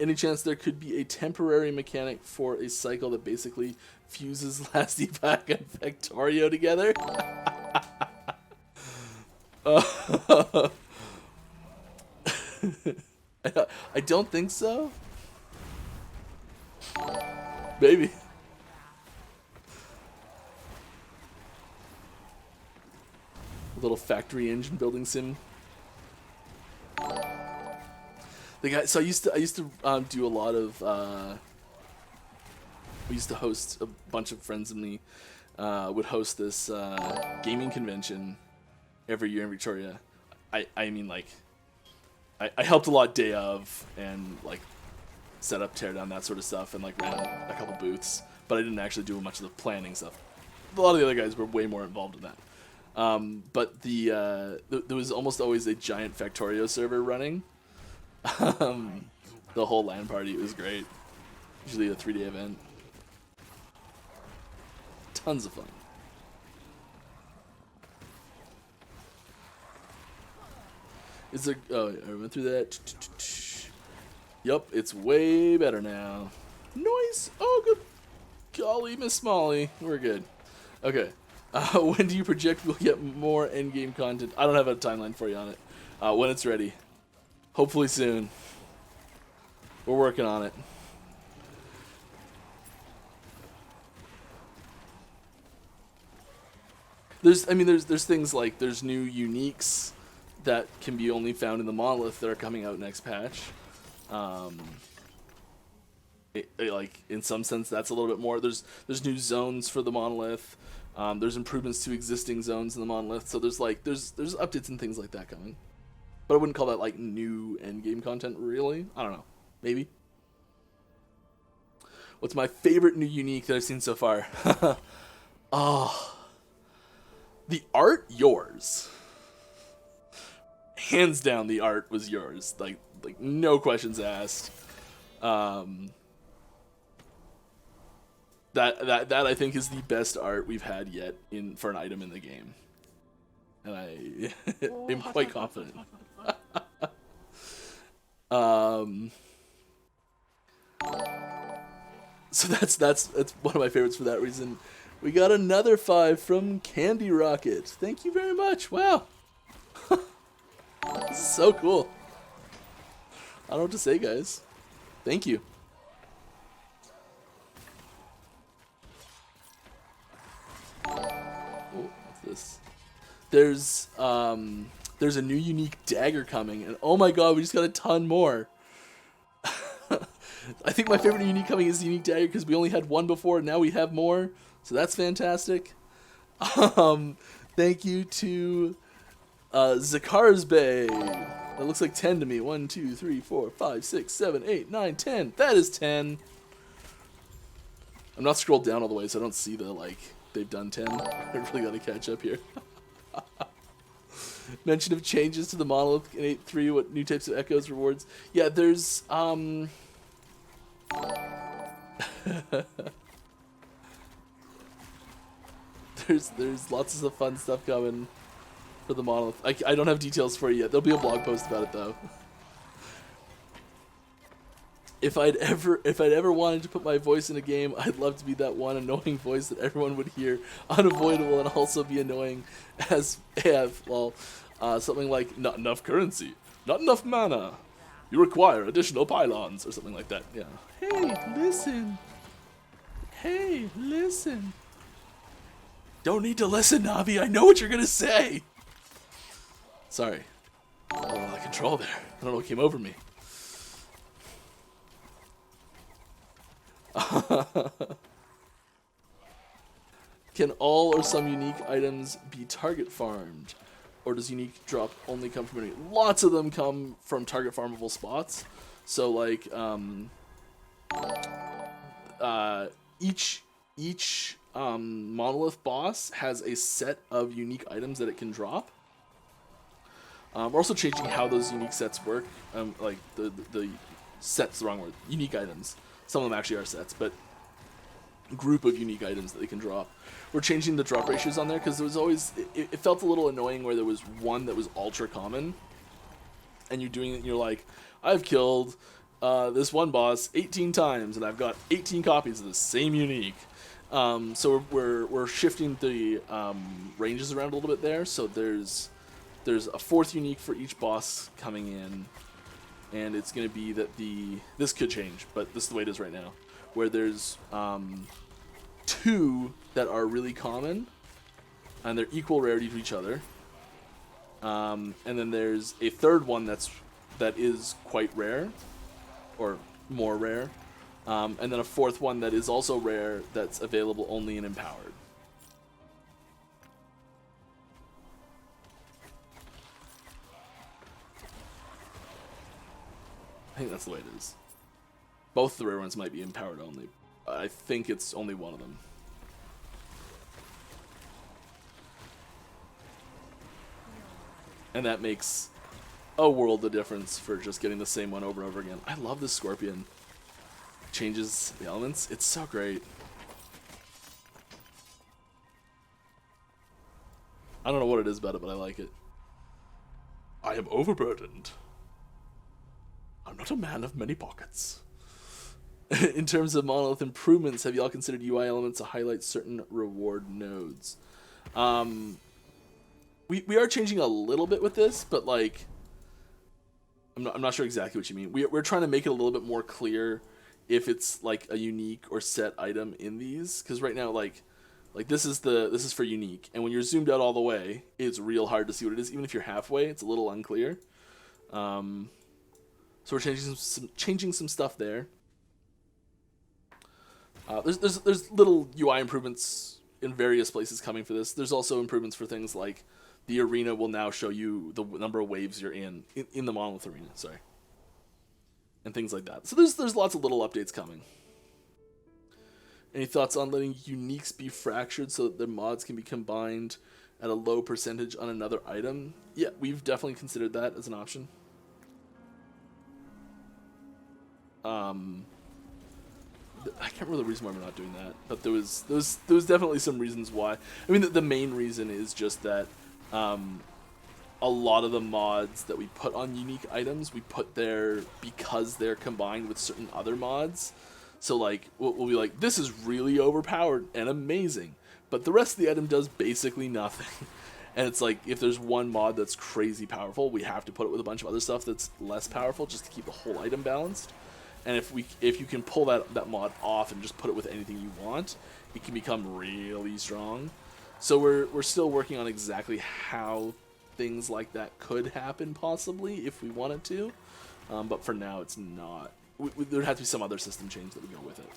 Any chance there could be a temporary mechanic for a cycle that basically fuses Last Epoch and Factorio together? I don't think so. Maybe. A little factory engine building sim. The guy. So I used to do a lot of. We used to host, a bunch of friends of me would host this gaming convention every year in Victoria. I mean, like, I helped a lot day of, and like set up, tear down, that sort of stuff, and like ran a couple booths, but I didn't actually do much of the planning stuff. A lot of the other guys were way more involved in that. But there was almost always a giant Factorio server running. The whole LAN party, it was great. Usually a 3-day event. Tons of fun. Is there? Oh, I went through that. Yup, it's way better now. Noise. Oh, good. Golly, Miss Molly, we're good. Okay. When do you project we'll get more endgame content? I don't have a timeline for you on it. When it's ready. Hopefully soon. We're working on it. There's things like there's new uniques that can be only found in the monolith that are coming out next patch. Like in some sense that's a little bit more. There's new zones for the monolith. There's improvements to existing zones in the monolith. So there's updates and things like that coming. But I wouldn't call that like new endgame content really. I don't know. Maybe. What's my favorite new unique that I've seen so far? Oh, the art, yours. Hands down, the art was yours. Like no questions asked. That I think is the best art we've had yet for an item in the game, and I am quite confident. So that's one of my favorites for that reason. We got another 5 from Candy Rocket. Thank you very much. Wow. This is so cool. I don't know what to say, guys. Thank you. Oh, what's this? There's a new unique dagger coming, and oh my god, we just got a ton more. I think my favorite unique coming is the unique dagger because we only had one before, and now we have more, so that's fantastic. Thank you to Zakar's Bay. That looks like 10 to me. 1, 2, 3, 4, 5, 6, 7, 8, 9, 10. That is 10. I'm not scrolled down all the way, so I don't see the, like, they've done 10. I really gotta catch up here. Mention of changes to the monolith in 8.3, what new types of echoes, rewards. Yeah, there's, there's lots of fun stuff coming for the monolith. I don't have details for you yet. There'll be a blog post about it though. If I'd ever wanted to put my voice in a game, I'd love to be that one annoying voice that everyone would hear, unavoidable, and also be annoying as AF. Well, something like not enough currency, not enough mana, you require additional pylons, or something like that. Yeah. Hey, listen. Hey, listen. Don't need to listen, Navi. I know what you're gonna say. Sorry. I don't know the control there. I don't know what came over me. Can all or some unique items be target farmed? Or does unique drop only come from enemy? Lots of them come from target farmable spots. So like each monolith boss has a set of unique items that it can drop. We're also changing how those unique sets work. Like the set's the wrong word. Unique items. Some of them actually are sets, but group of unique items that they can drop. We're changing the drop ratios on there because there was always it felt a little annoying where there was one that was ultra common, and you're doing it and you're like, I've killed this one boss 18 times and I've got 18 copies of the same unique. So we're shifting the ranges around a little bit there. So there's a fourth unique for each boss coming in, and it's going to be that this could change, but this is the way it is right now, where there's 2 that are really common, and they're equal rarity to each other, and then there's a third one that is quite rare, or more rare, and then a fourth one that is also rare that's available only in Empowered. I think that's the way it is. Both the rare ones might be Empowered only. I think it's only one of them. And that makes a world of difference for just getting the same one over and over again. I love this Scorpion. Changes the elements. It's so great. I don't know what it is about it, but I like it. I am overburdened. I'm not a man of many pockets. In terms of monolith improvements, have y'all considered UI elements to highlight certain reward nodes? We are changing a little bit with this, but like, I'm not sure exactly what you mean. We're trying to make it a little bit more clear if it's like a unique or set item in these, because right now like this is for unique, and when you're zoomed out all the way, it's real hard to see what it is. Even if you're halfway, it's a little unclear. So we're changing some stuff there. There's little UI improvements in various places coming for this. There's also improvements for things like the arena will now show you the number of waves you're in the monolith arena, sorry. And things like that. So there's lots of little updates coming. Any thoughts on letting uniques be fractured so that their mods can be combined at a low percentage on another item? Yeah, we've definitely considered that as an option. I can't remember the reason why we're not doing that, but there was definitely some reasons why. I mean, the main reason is just that a lot of the mods that we put on unique items, we put there because they're combined with certain other mods. So like, we'll be like, this is really overpowered and amazing, but the rest of the item does basically nothing. And it's like, if there's one mod that's crazy powerful, we have to put it with a bunch of other stuff that's less powerful just to keep the whole item balanced. And if you can pull that mod off and just put it with anything you want, it can become really strong. So we're still working on exactly how things like that could happen, possibly, if we wanted to. But for now, it's not. There would have to be some other system change that would go with it.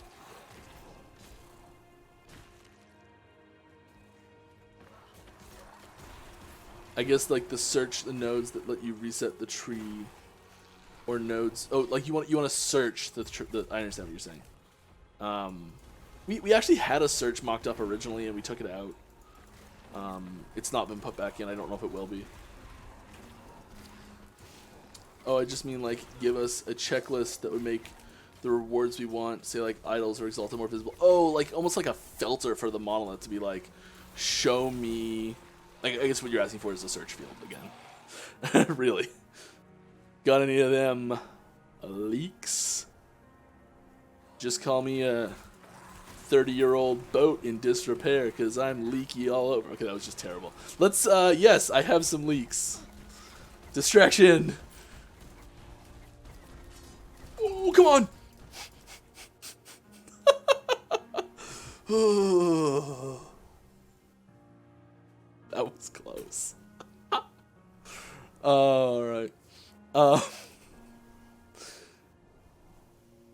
I guess like the nodes that let you reset the tree, or nodes. Oh, like you want to search the. I understand what you're saying. We actually had a search mocked up originally, and we took it out. It's not been put back in. I don't know if it will be. Oh, I just mean like give us a checklist that would make the rewards we want, say like idols or exalted, more visible. Oh, like almost like a filter for the monolith to be like, show me. Like, I guess what you're asking for is a search field again. Really. Got any of them leaks? Just call me a 30-year-old boat in disrepair because I'm leaky all over. Okay, that was just terrible. Let's, yes, I have some leaks. Distraction. Oh, come on. That was close. Alright.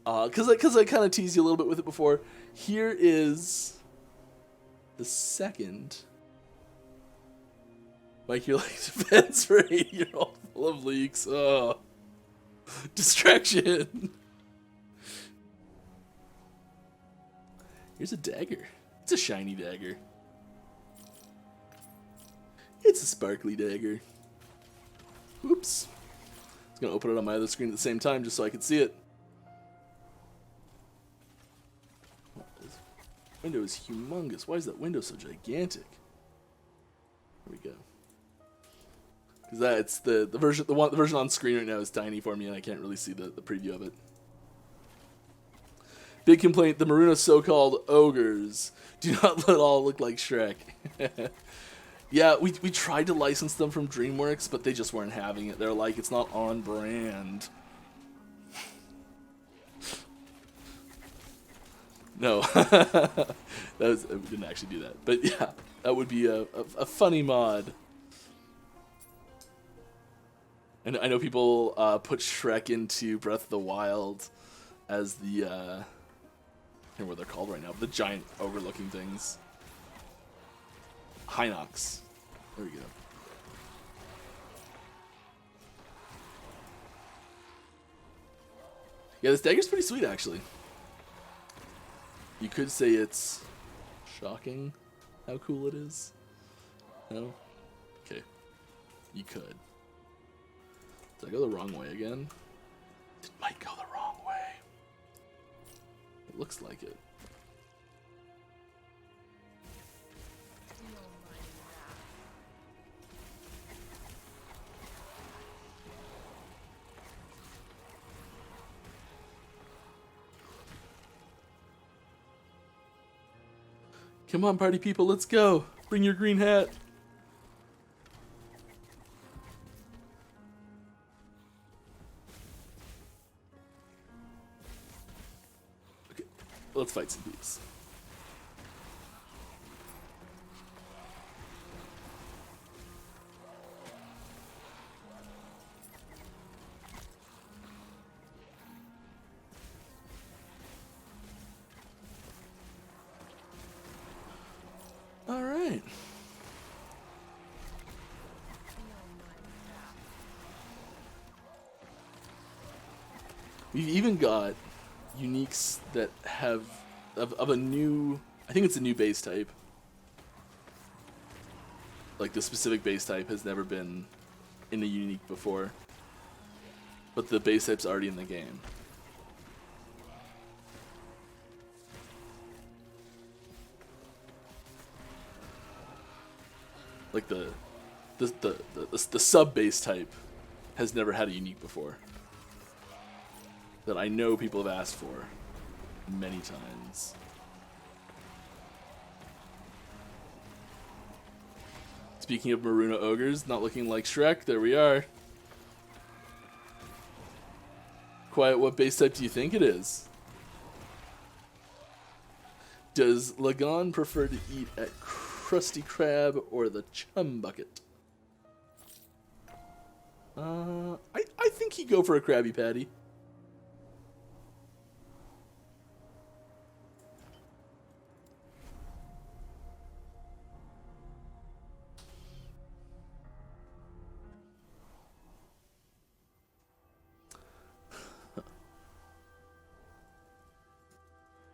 Because I kind of teased you a little bit with it before. Here is the second. Like you're like defense for 80-year-old full of leaks. Oh. Distraction. Here's a dagger. It's a shiny dagger. It's a sparkly dagger. Oops. I was gonna open it on my other screen at the same time just so I could see it. This window is humongous. Why is that window so gigantic? There we go. Because that's the version on screen right now is tiny for me and I can't really see the preview of it. Big complaint: the Maruna so-called ogres do not at all look like Shrek. Yeah, we tried to license them from DreamWorks, but they just weren't having it. They're like, it's not on brand. No, we didn't actually do that. But yeah, that would be a funny mod. And I know people put Shrek into Breath of the Wild as the, I can't remember what they're called right now, the giant ogre-looking things. Hinox. There we go. Yeah, this dagger's pretty sweet, actually. You could say it's shocking how cool it is. No? Okay. You could. Did I go the wrong way again? It might go the wrong way. It looks like it. Come on, party people, let's go. Bring your green hat. Okay, let's fight some bees. Alright. We've even got uniques that have of a new, I think it's a new base type. Like the specific base type has never been in a unique before. But the base type's already in the game. Like the sub base type has never had a unique before. That I know people have asked for many times. Speaking of Maruna ogres, not looking like Shrek, there we are. Quiet, what base type do you think it is? Does Lagan prefer to eat at Krusty Krab or the Chum Bucket? I think he'd go for a Krabby Patty.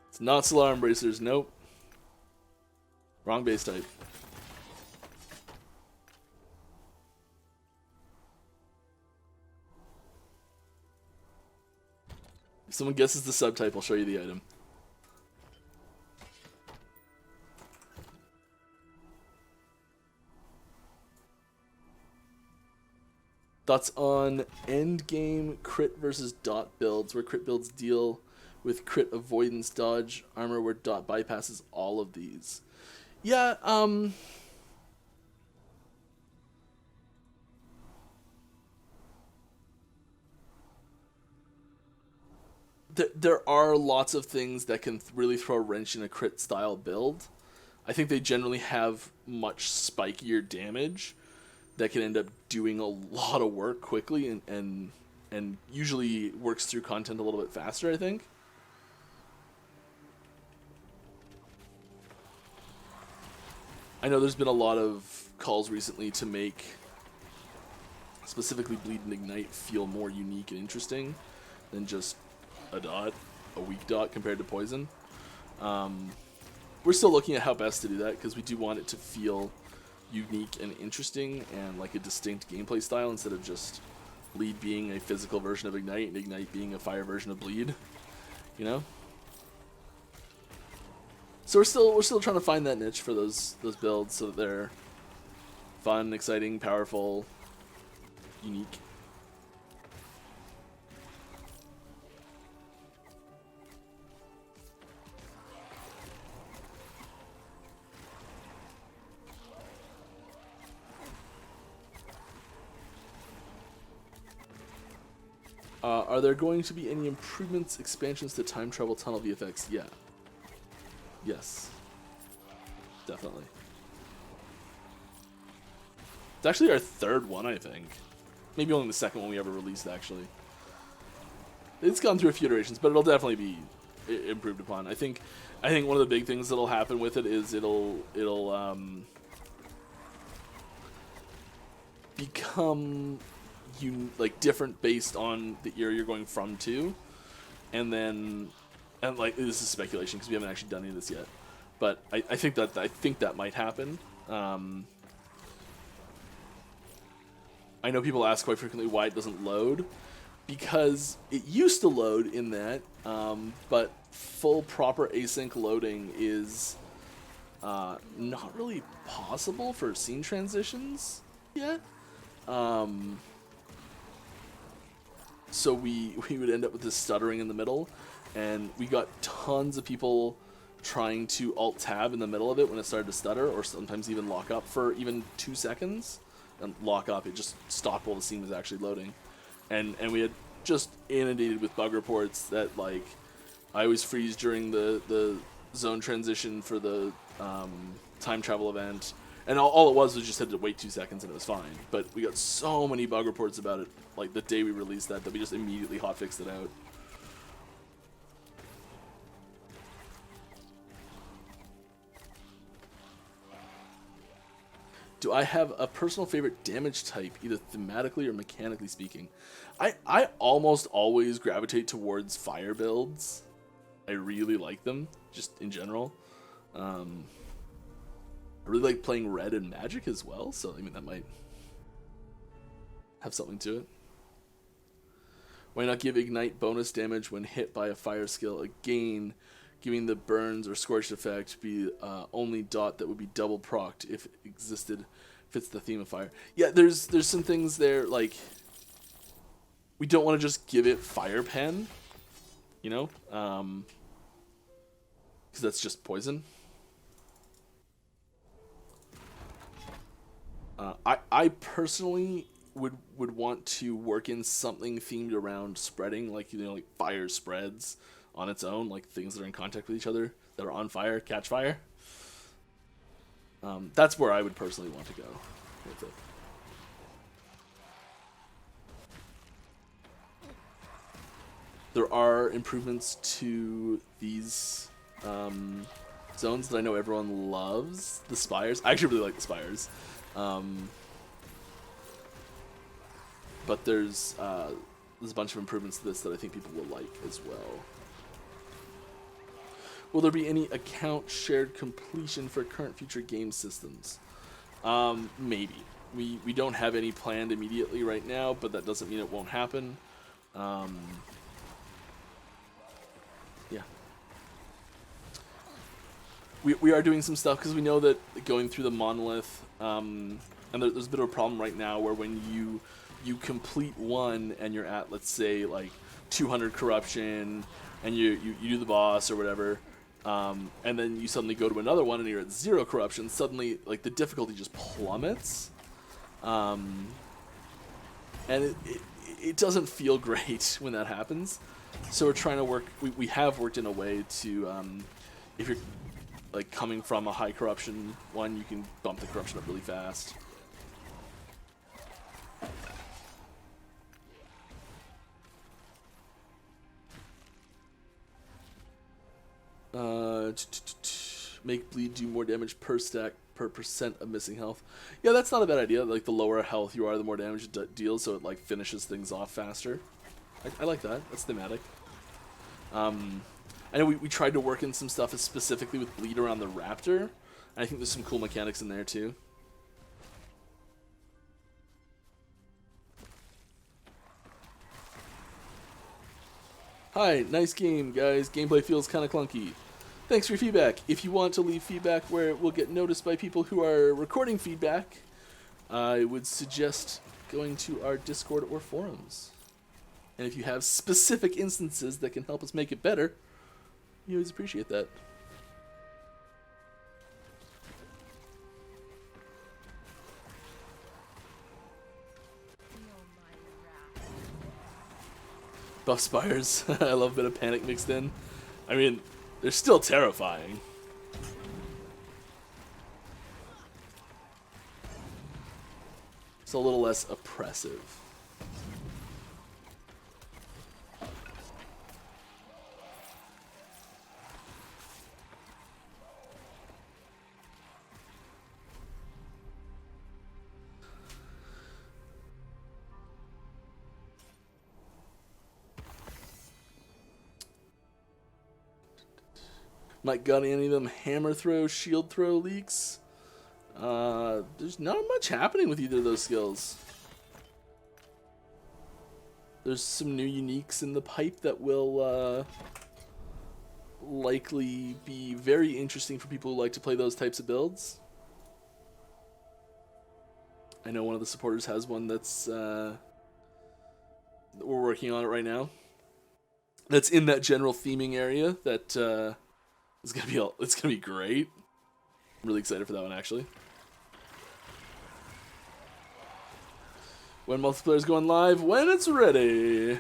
It's not Solar Embracers, nope. Wrong base type. If someone guesses the subtype, I'll show you the item. Thoughts on endgame crit versus dot builds, where crit builds deal with crit avoidance, dodge, armor, where dot bypasses all of these. Yeah, there are lots of things that can really throw a wrench in a crit style build. I think they generally have much spikier damage that can end up doing a lot of work quickly and usually works through content a little bit faster, I think. I know there's been a lot of calls recently to make specifically Bleed and Ignite feel more unique and interesting than just a dot, a weak dot compared to poison. We're still looking at how best to do that because we do want it to feel unique and interesting and like a distinct gameplay style instead of just Bleed being a physical version of Ignite and Ignite being a fire version of Bleed, you know? So we're still trying to find that niche for those builds so that they're fun, exciting, powerful, unique. Are there going to be any improvements, expansions to time travel tunnel VFX? Yeah. Yes. Definitely. It's actually our third one, I think. Maybe only the second one we ever released, actually. It's gone through a few iterations, but it'll definitely be improved upon. I think one of the big things that'll happen with it is it'll become different based on the era you're going from to, and like this is speculation because we haven't actually done any of this yet, but I think that might happen. I know people ask quite frequently why it doesn't load, because it used to load in that, but full proper async loading is not really possible for scene transitions yet. So we would end up with this stuttering in the middle, and we got tons of people trying to alt-tab in the middle of it when it started to stutter, or sometimes even lock up for even 2 seconds. And lock up, it just stopped while the scene was actually loading. And we had just inundated with bug reports that, like, I always freeze during the zone transition for the time travel event. And all it was just had to wait 2 seconds and it was fine. But we got so many bug reports about it, like the day we released that we just immediately hotfixed it out. Do I have a personal favorite damage type, either thematically or mechanically speaking? I almost always gravitate towards fire builds. I really like them, just in general. I really like playing red and magic as well, so I mean that might have something to it. Why not give Ignite bonus damage when hit by a fire skill? Again, giving the burns or scorched effect be only dot that would be double procced if it existed, fits the theme of fire. Yeah, there's some things there, like, we don't want to just give it fire pen, you know, because that's just poison. I personally would want to work in something themed around spreading, like, you know, like fire spreads on its own, like things that are in contact with each other that are on fire catch fire. That's where I would personally want to go with it. There are improvements to these zones that I know everyone loves. The spires. I actually really like the spires. But there's a bunch of improvements to this that I think people will like as well. Will there be any account shared completion for current future game systems? Maybe. We don't have any planned immediately right now, but that doesn't mean it won't happen. Yeah. We are doing some stuff because we know that going through the monolith, and there's a bit of a problem right now where when you complete one and you're at, let's say, like 200 corruption, and you do the boss or whatever, and then you suddenly go to another one and you're at 0 corruption, suddenly like the difficulty just plummets, and it doesn't feel great when that happens. So we're trying to work. We have worked in a way to, if you're like coming from a high corruption one, you can bump the corruption up really fast. Make bleed do more damage per stack per percent of missing health. Yeah, that's not a bad idea. Like, the lower health you are, the more damage it deals, so it like finishes things off faster. I like that. That's thematic. I know we tried to work in some stuff specifically with bleed around the raptor, and I think there's some cool mechanics in there too. Hi, nice game, guys. Gameplay feels kind of clunky. Thanks for your feedback. If you want to leave feedback where it will get noticed by people who are recording feedback, I would suggest going to our Discord or forums. And if you have specific instances that can help us make it better, we always appreciate that. Buff spires. I love a bit of panic mixed in. I mean, they're still terrifying. It's a little less oppressive. Might got any of them hammer throw, shield throw leaks? There's not much happening with either of those skills. There's some new uniques in the pipe that will likely be very interesting for people who like to play those types of builds. I know one of the supporters has one that's we're working on it right now. That's in that general theming area that it's gonna be great. I'm really excited for that one, actually. When multiplayer's going live, when it's ready.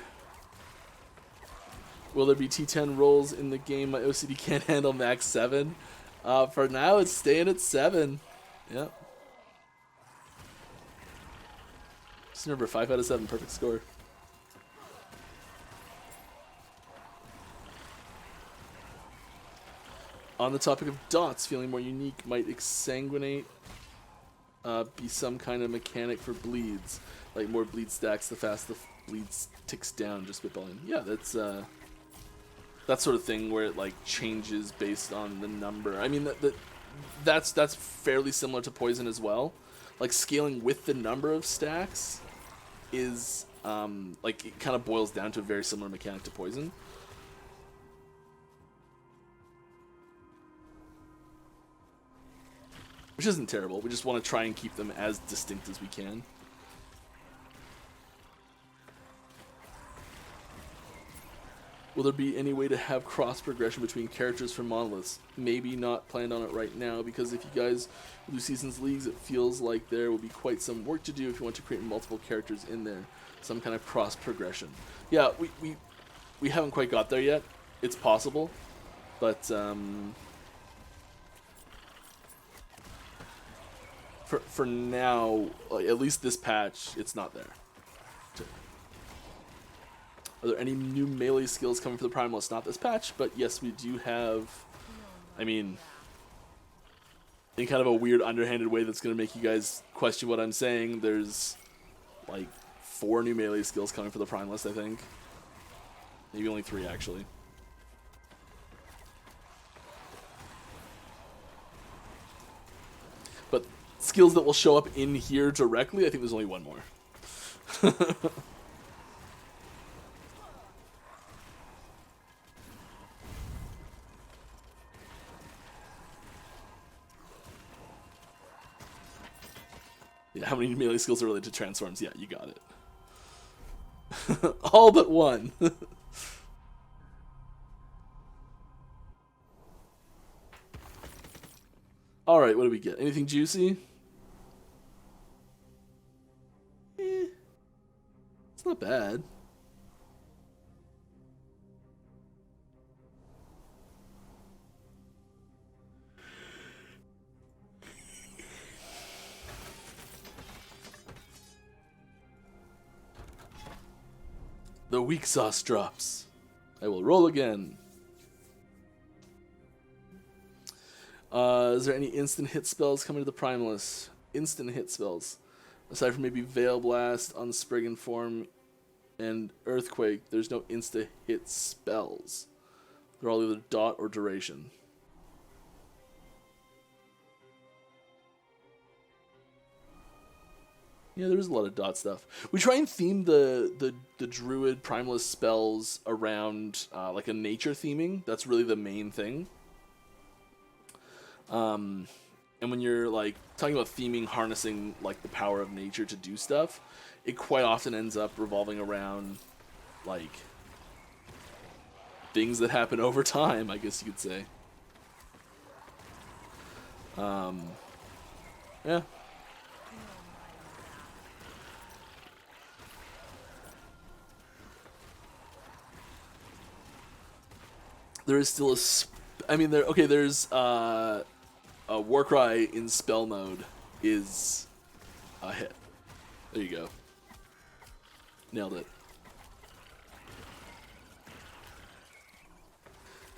Will there be T10 rolls in the game? My OCD can't handle max 7. For now, it's staying at 7. Yep. Just remember, 5 out of 7, perfect score. On the topic of dots, feeling more unique, might exsanguinate be some kind of mechanic for bleeds? Like more bleed stacks, the faster the bleeds ticks down, just spitballing. Yeah, that's that sort of thing where it like changes based on the number. I mean, that's fairly similar to poison as well. Like scaling with the number of stacks is like it kind of boils down to a very similar mechanic to poison. Which isn't terrible. We just want to try and keep them as distinct as we can. Will there be any way to have cross progression between characters from monoliths? Maybe not planned on it right now, because if you guys do seasons leagues, it feels like there will be quite some work to do if you want to create multiple characters in there. Some kind of cross progression. Yeah, we haven't quite got there yet. It's possible, but for now, like, at least this patch, it's not there. Are there any new melee skills coming for the Primalist? Not this patch, but yes, we do have, I mean, in kind of a weird underhanded way that's going to make you guys question what I'm saying, there's like 4 new melee skills coming for the Primalist, I think. Maybe only 3, actually. But skills that will show up in here directly, I think there's only 1 more. Yeah, how many melee skills are related to transforms? Yeah, you got it. All but 1. Alright, what do we get? Anything juicy? It's not bad. The weak sauce drops. I will roll again. Is there any instant hit spells coming to the Primalist? Instant hit spells. Aside from maybe Veil Blast, Unspriggan Form, and Earthquake, there's no insta hit spells. They're all either dot or duration. Yeah, there's a lot of dot stuff. We try and theme the druid primalist spells around like a nature theming. That's really the main thing. And when you're like talking about theming, harnessing like the power of nature to do stuff, it quite often ends up revolving around like things that happen over time, I guess you could say. Yeah. There is still I mean, there's a Warcry in spell mode is a hit. There you go. Nailed it.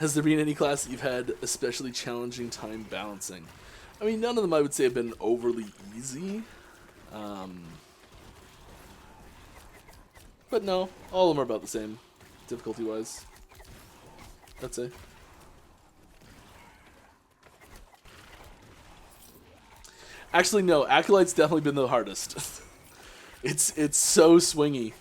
Has there been any class that you've had especially challenging time balancing? I mean, none of them I would say have been overly easy. But no, all of them are about the same, difficulty-wise. I'd say. Actually, no. Acolyte's definitely been the hardest. It's so swingy.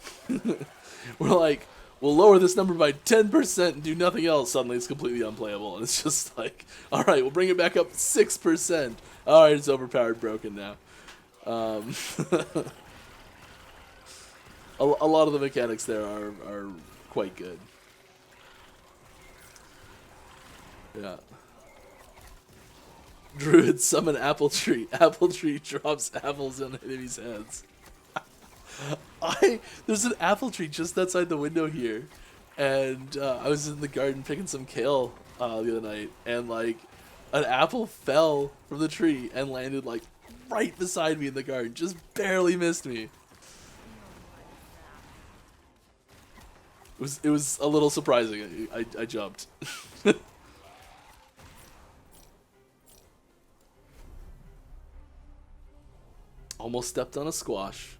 We're like, we'll lower this number by 10% and do nothing else. Suddenly, it's completely unplayable, and it's just like, all right, we'll bring it back up 6%. All right, it's overpowered, broken now. A lot of the mechanics there are quite good. Yeah. Druid summon apple tree. Apple tree drops apples on enemies' heads. There's an apple tree just outside the window here, and I was in the garden picking some kale the other night, and like an apple fell from the tree and landed like right beside me in the garden, just barely missed me. It was a little surprising. I jumped. Almost stepped on a squash.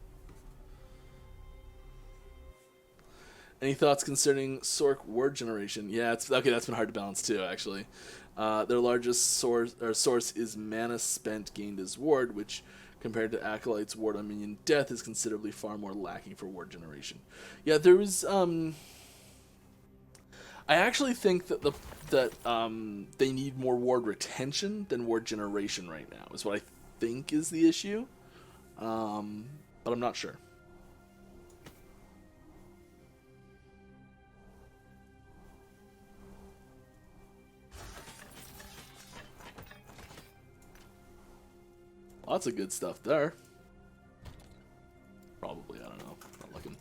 Any thoughts concerning Sorc word generation? Yeah, it's okay. That's been hard to balance too, actually. Their largest source is mana spent gained as ward, which, compared to Acolyte's ward on minion death, is considerably far more lacking for ward generation. Yeah, there was. I actually think that they need more ward retention than ward generation right now. Is what I think is the issue. But I'm not sure. Lots of good stuff there. Probably, I don't know. Not looking.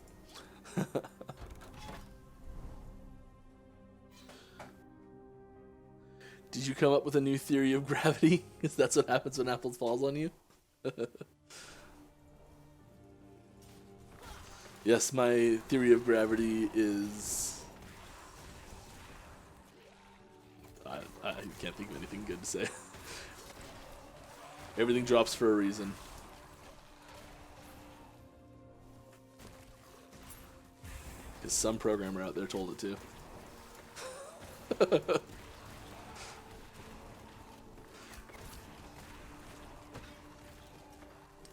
Did you come up with a new theory of gravity? Because that's what happens when apples falls on you? Yes, my theory of gravity is... I can't think of anything good to say. Everything drops for a reason. Because some programmer out there told it to.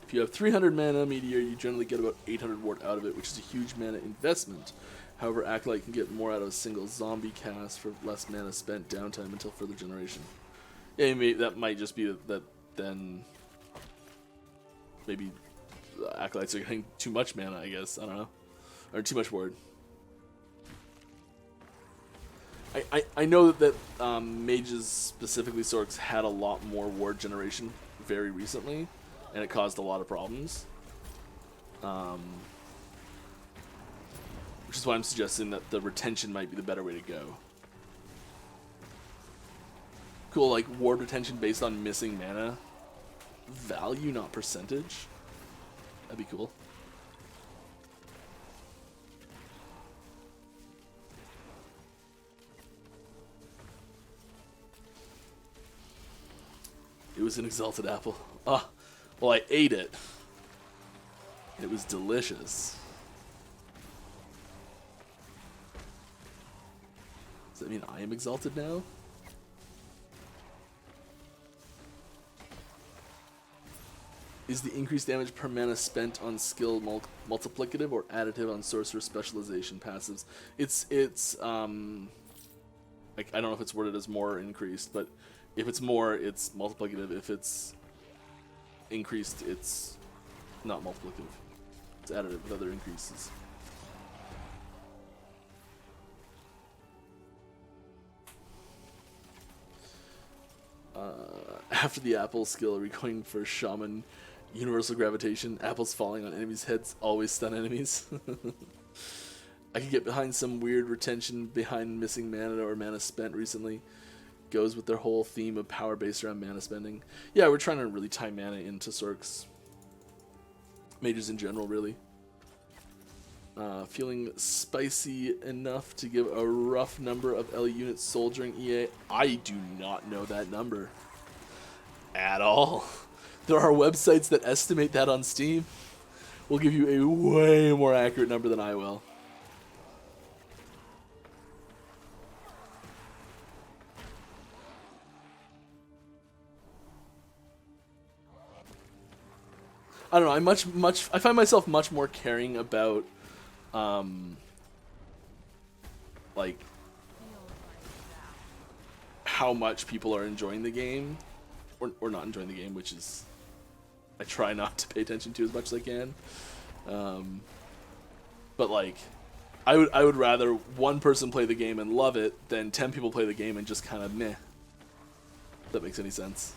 If you have 300 mana Meteor, you generally get about 800 ward out of it, which is a huge mana investment. However, Acolyte can get more out of a single zombie cast for less mana spent downtime until further generation. Yeah, maybe that might just be that then maybe Acolytes are getting too much mana, I guess. I don't know. Or too much ward. I know that mages, specifically Sorks, had a lot more ward generation very recently, and it caused a lot of problems. Which is why I'm suggesting that the retention might be the better way to go. Cool, like ward retention based on missing mana value, not percentage. That'd be cool. It was an exalted apple. Ah, well, I ate it. It was delicious. Does that mean I am exalted now? Is the increased damage per mana spent on skill multiplicative or additive on sorcerer specialization passives? It's like, I don't know if it's worded as more or increased, but if it's more, it's multiplicative. If it's increased, it's not multiplicative. It's additive with other increases. After the apple skill, are we going for shaman universal gravitation? Apples falling on enemies' heads always stun enemies. I could get behind some weird retention behind missing mana or mana spent recently. Goes with their whole theme of power based around mana spending. Yeah, we're trying to really tie mana into Sorks. Mages in general, really. Feeling spicy enough to give a rough number of L units sold during EA? I do not know that number at all. There are websites that estimate that on Steam. Will give you a way more accurate number than I will. I don't know. I find myself much more caring about, like, how much people are enjoying the game, or not enjoying the game, which is, I try not to pay attention to as much as I can. But like, I would rather one person play the game and love it than 10 people play the game and just kind of meh. If that makes any sense.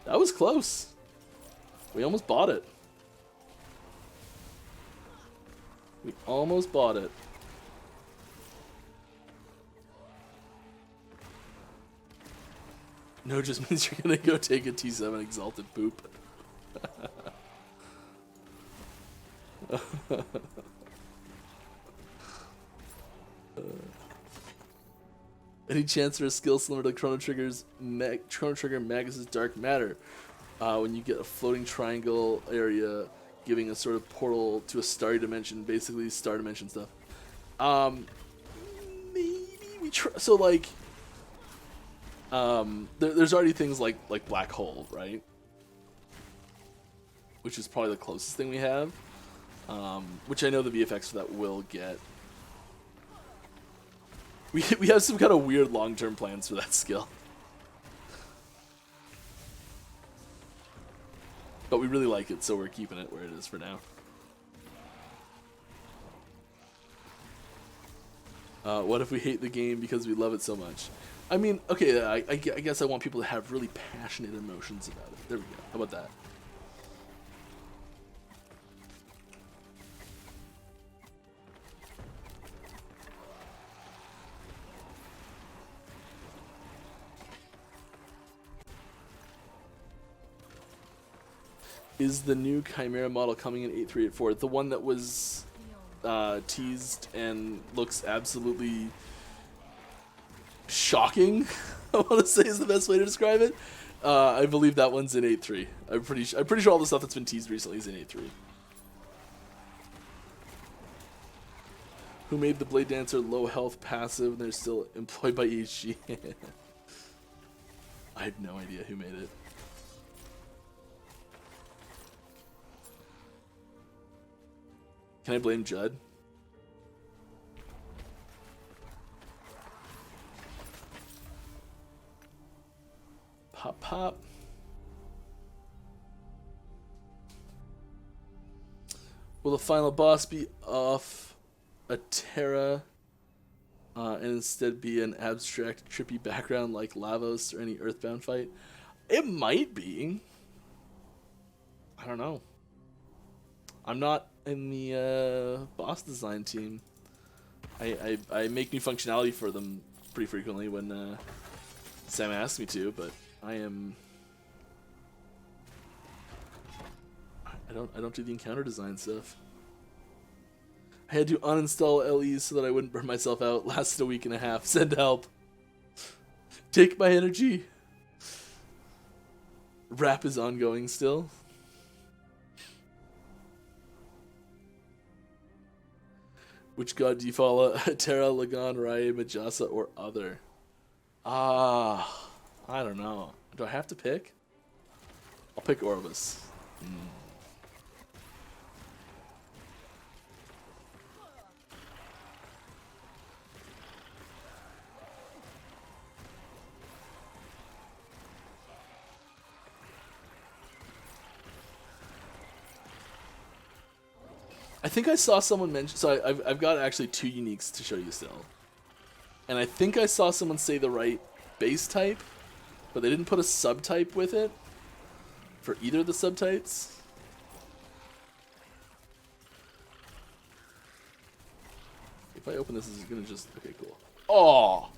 That was close. We almost bought it. We almost bought it. No just means you're gonna go take a T7 exalted poop. Any chance for a skill similar to Chrono Trigger Magus' Dark Matter? When you get a floating triangle area giving a sort of portal to a starry dimension, basically star dimension stuff. Maybe we try. So like, there's already things like Black Hole, right? Which is probably the closest thing we have. Which I know the VFX for that will get. We have some kind of weird long-term plans for that skill. But we really like it, so we're keeping it where it is for now. What if we hate the game because we love it so much? I mean, okay, I guess I want people to have really passionate emotions about it. There we go. How about that? Is the new Chimera model coming in 8.3.8.4? The one that was teased and looks absolutely shocking, I want to say is the best way to describe it. I believe that one's in 8.3. I'm pretty sure all the stuff that's been teased recently is in 8.3. Who made the Blade Dancer low health passive and they're still employed by EHG? I have no idea who made it. Can I blame Judd? Pop, pop. Will the final boss be off Eterra and instead be an abstract, trippy background like Lavos or any Earthbound fight? It might be. I don't know. I'm not in the boss design team. I make new functionality for them pretty frequently when Sam asks me to, but I don't do the encounter design stuff. I had to uninstall LEs so that I wouldn't burn myself out. Lasted a week and a half. Send help. Take my energy. Rap is ongoing still. Which god do you follow? Eterra, Lagan, Rai, Majasa, or other? I don't know. Do I have to pick? I'll pick Orvis. I think I saw someone mention. So I've got actually 2 uniques to show you still, and I think I saw someone say the right base type, but they didn't put a subtype with it for either of the subtypes. If I open this, is it gonna just okay? Cool. Oh,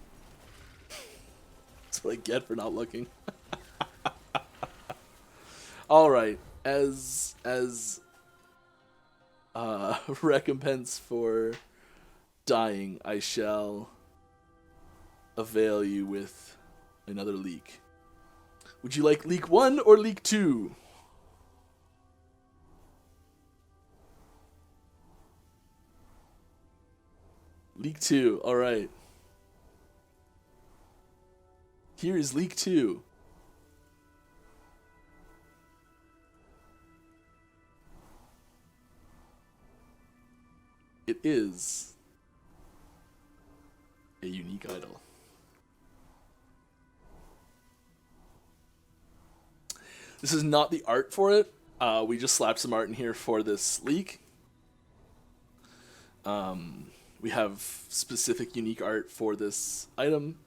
that's what I get for not looking. All right, as recompense for dying, I shall avail you with another leak. Would you like leak 1 or leak 2? Leak 2, alright. Here is leak 2. It is a unique idol. This is not the art for it. We just slapped some art in here for this leak. We have specific unique art for this item.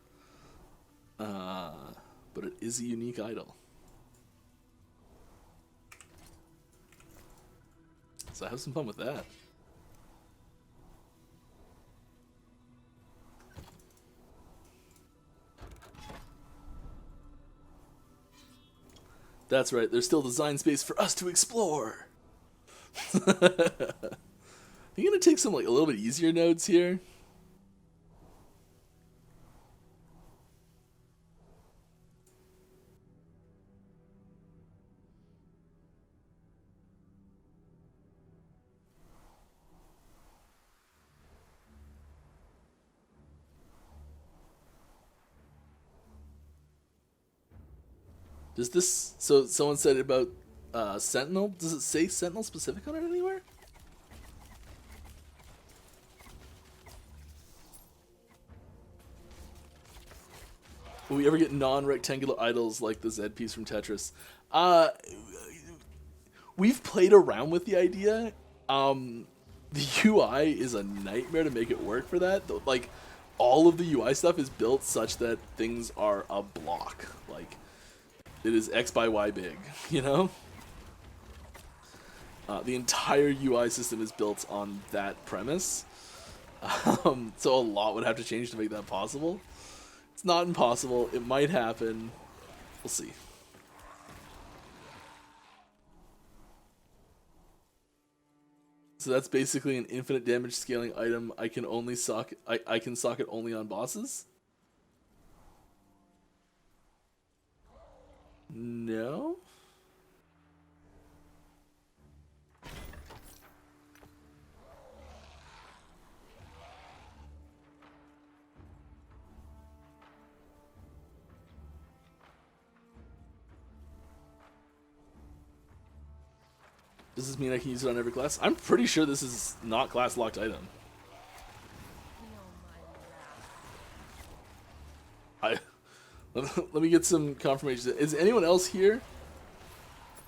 But it is a unique idol. So have some fun with that. That's right, there's still design space for us to explore. I'm gonna take some like a little bit easier nodes here. Does this, so someone said about Sentinel, does it say Sentinel specific on it anywhere? Will we ever get non-rectangular idols like the Z piece from Tetris? we've played around with the idea. The UI is a nightmare to make it work for that. Like, all of the UI stuff is built such that things are a block. Like, it is X by Y big, you know? The entire UI system is built on that premise. So a lot would have to change to make that possible. It's not impossible. It might happen. We'll see. So that's basically an infinite damage scaling item. I can only sock. I can sock it only on bosses. No. Does this mean I can use it on every class? I'm pretty sure this is not class locked item. Let me get some confirmation. Is anyone else here?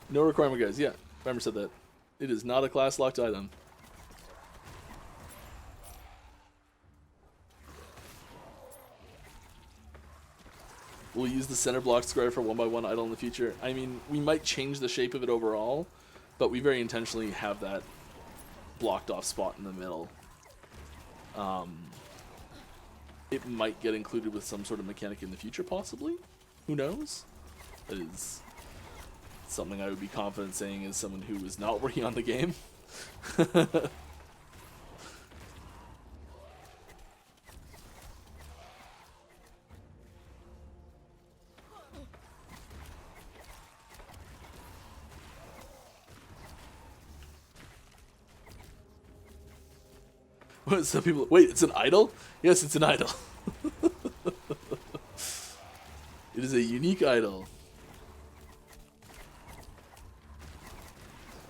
No requirement, guys. Yeah, Primer said that. It is not a class locked item. We'll use the center block square for 1x1 idol in the future. I mean, we might change the shape of it overall, but we very intentionally have that blocked off spot in the middle. It might get included with some sort of mechanic in the future, possibly. Who knows? That is something I would be confident saying as someone who is not working on the game. Some people, wait, it's an idol? Yes, it's an idol. It is a unique idol.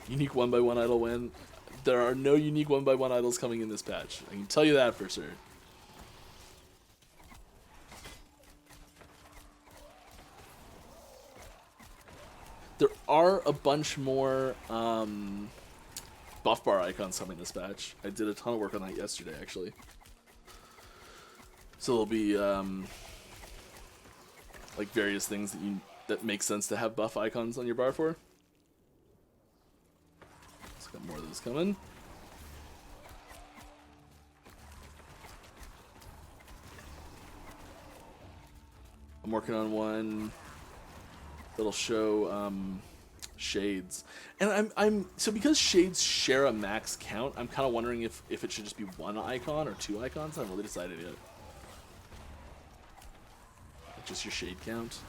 Unique 1x1 idol win. There are no unique 1x1 idols coming in this patch. I can tell you that for sure. There are a bunch more buff bar icons coming this patch. I did a ton of work on that yesterday, actually. So there'll be like various things that make sense to have buff icons on your bar for. Let's got more of those coming. I'm working on one that'll show shades, and I'm so because shades share a max count, I'm kind of wondering if it should just be one icon or two icons. I haven't really decided yet. Like just your shade count.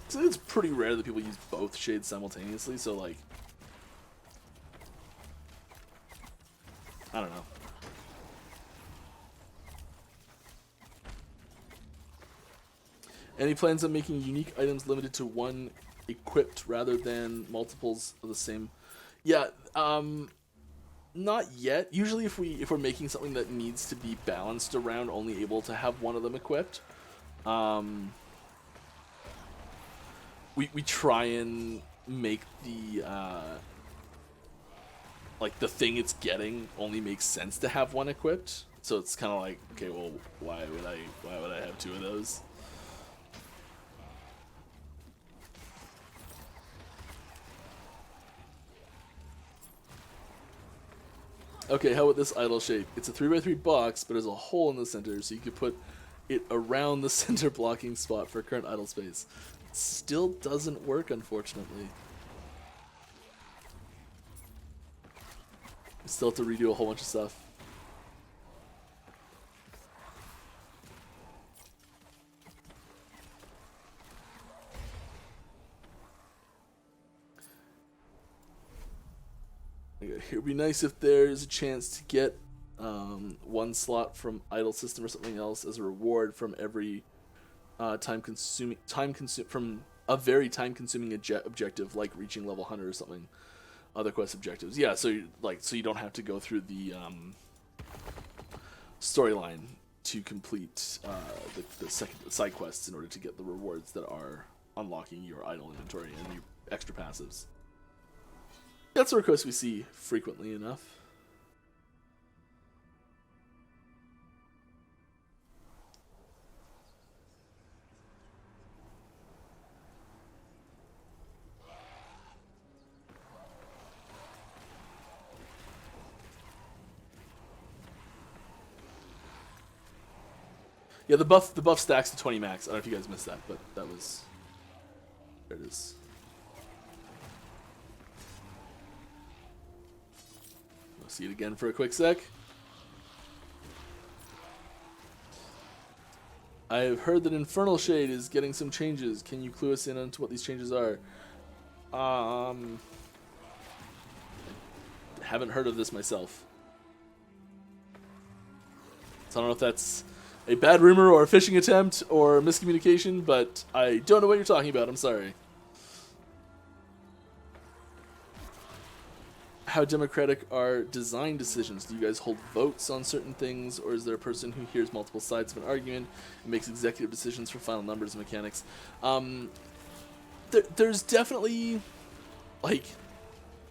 So it's pretty rare that people use both shades simultaneously. So like, I don't know. Any plans on making unique items limited to one equipped rather than multiples of the same? Yeah, not yet. Usually if we're making something that needs to be balanced around only able to have one of them equipped, we try and make the like the thing it's getting only makes sense to have one equipped. So it's kind of like, okay, well, why would I have two of those? Okay, how about this idol shape? It's a 3x3 box, but there's a hole in the center, so you could put it around the center blocking spot for current idle space. It still doesn't work, unfortunately. We still have to redo a whole bunch of stuff. It would be nice if there's a chance to get one slot from idle system or something else as a reward from every from a very time-consuming objective like reaching level 100 or something. Other quest objectives, yeah. So you don't have to go through the storyline to complete the side quests in order to get the rewards that are unlocking your idle inventory extra passives. That's a request we see frequently enough. Yeah, the buff stacks to 20 max. I don't know if you guys missed that, but that was... There it is. We'll see it again for a quick sec. I have heard that Infernal Shade is getting some changes. Can you clue us in on to what these changes are? Haven't heard of this myself. So I don't know if that's a bad rumor or a phishing attempt or miscommunication, but I don't know what you're talking about. I'm sorry. How democratic are design decisions? Do you guys hold votes on certain things, or is there a person who hears multiple sides of an argument and makes executive decisions for final numbers and mechanics? There's definitely like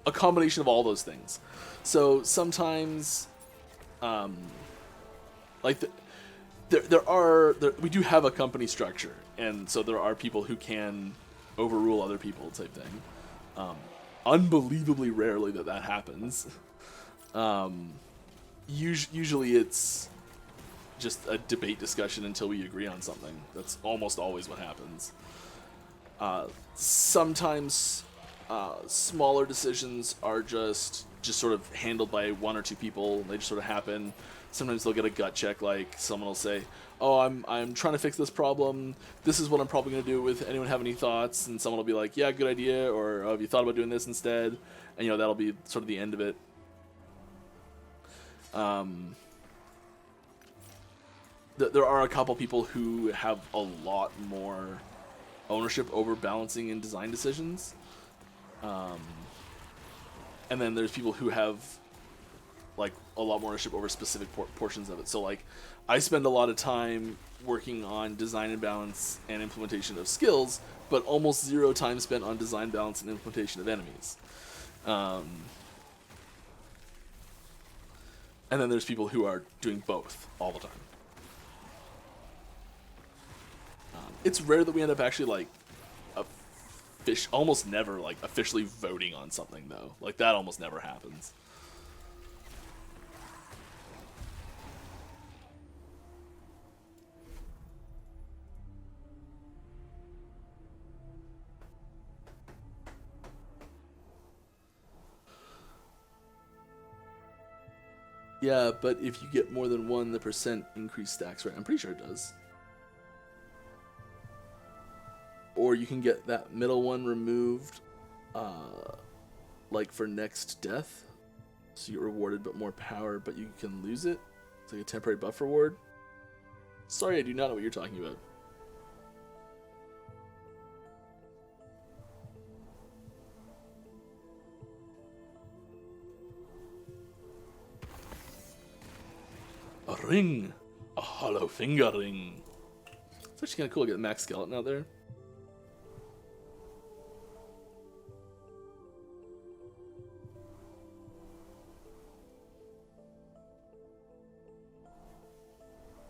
a combination of all those things. So sometimes, like we do have a company structure, and so there are people who can overrule other people type thing. Unbelievably rarely that happens. Usually it's just a debate discussion until we agree on something. That's almost always what happens. Sometimes smaller decisions are just sort of handled by one or two people. They just sort of happen. Sometimes they'll get a gut check, like someone will say, "Oh, I'm trying to fix this problem. This is what I'm probably going to do with. Anyone have any thoughts?" And someone will be like, "Yeah, good idea," or "Oh, have you thought about doing this instead?" And that'll be sort of the end of it. There are a couple people who have a lot more ownership over balancing and design decisions, and then there's people who have like a lot more ownership over specific portions of it. So like I spend a lot of time working on design and balance and implementation of skills, but almost zero time spent on design, balance, and implementation of enemies. And then there's people who are doing both all the time. It's rare that we end up actually almost never like officially voting on something though. Like that almost never happens. Yeah, but if you get more than one, the percent increase stacks, right? I'm pretty sure it does. Or you can get that middle one removed, like for next death. So you get rewarded but more power, but you can lose it. It's like a temporary buff reward. Sorry, I do not know what you're talking about. A ring! A hollow finger ring! It's actually kind of cool to get Max Skeleton out there.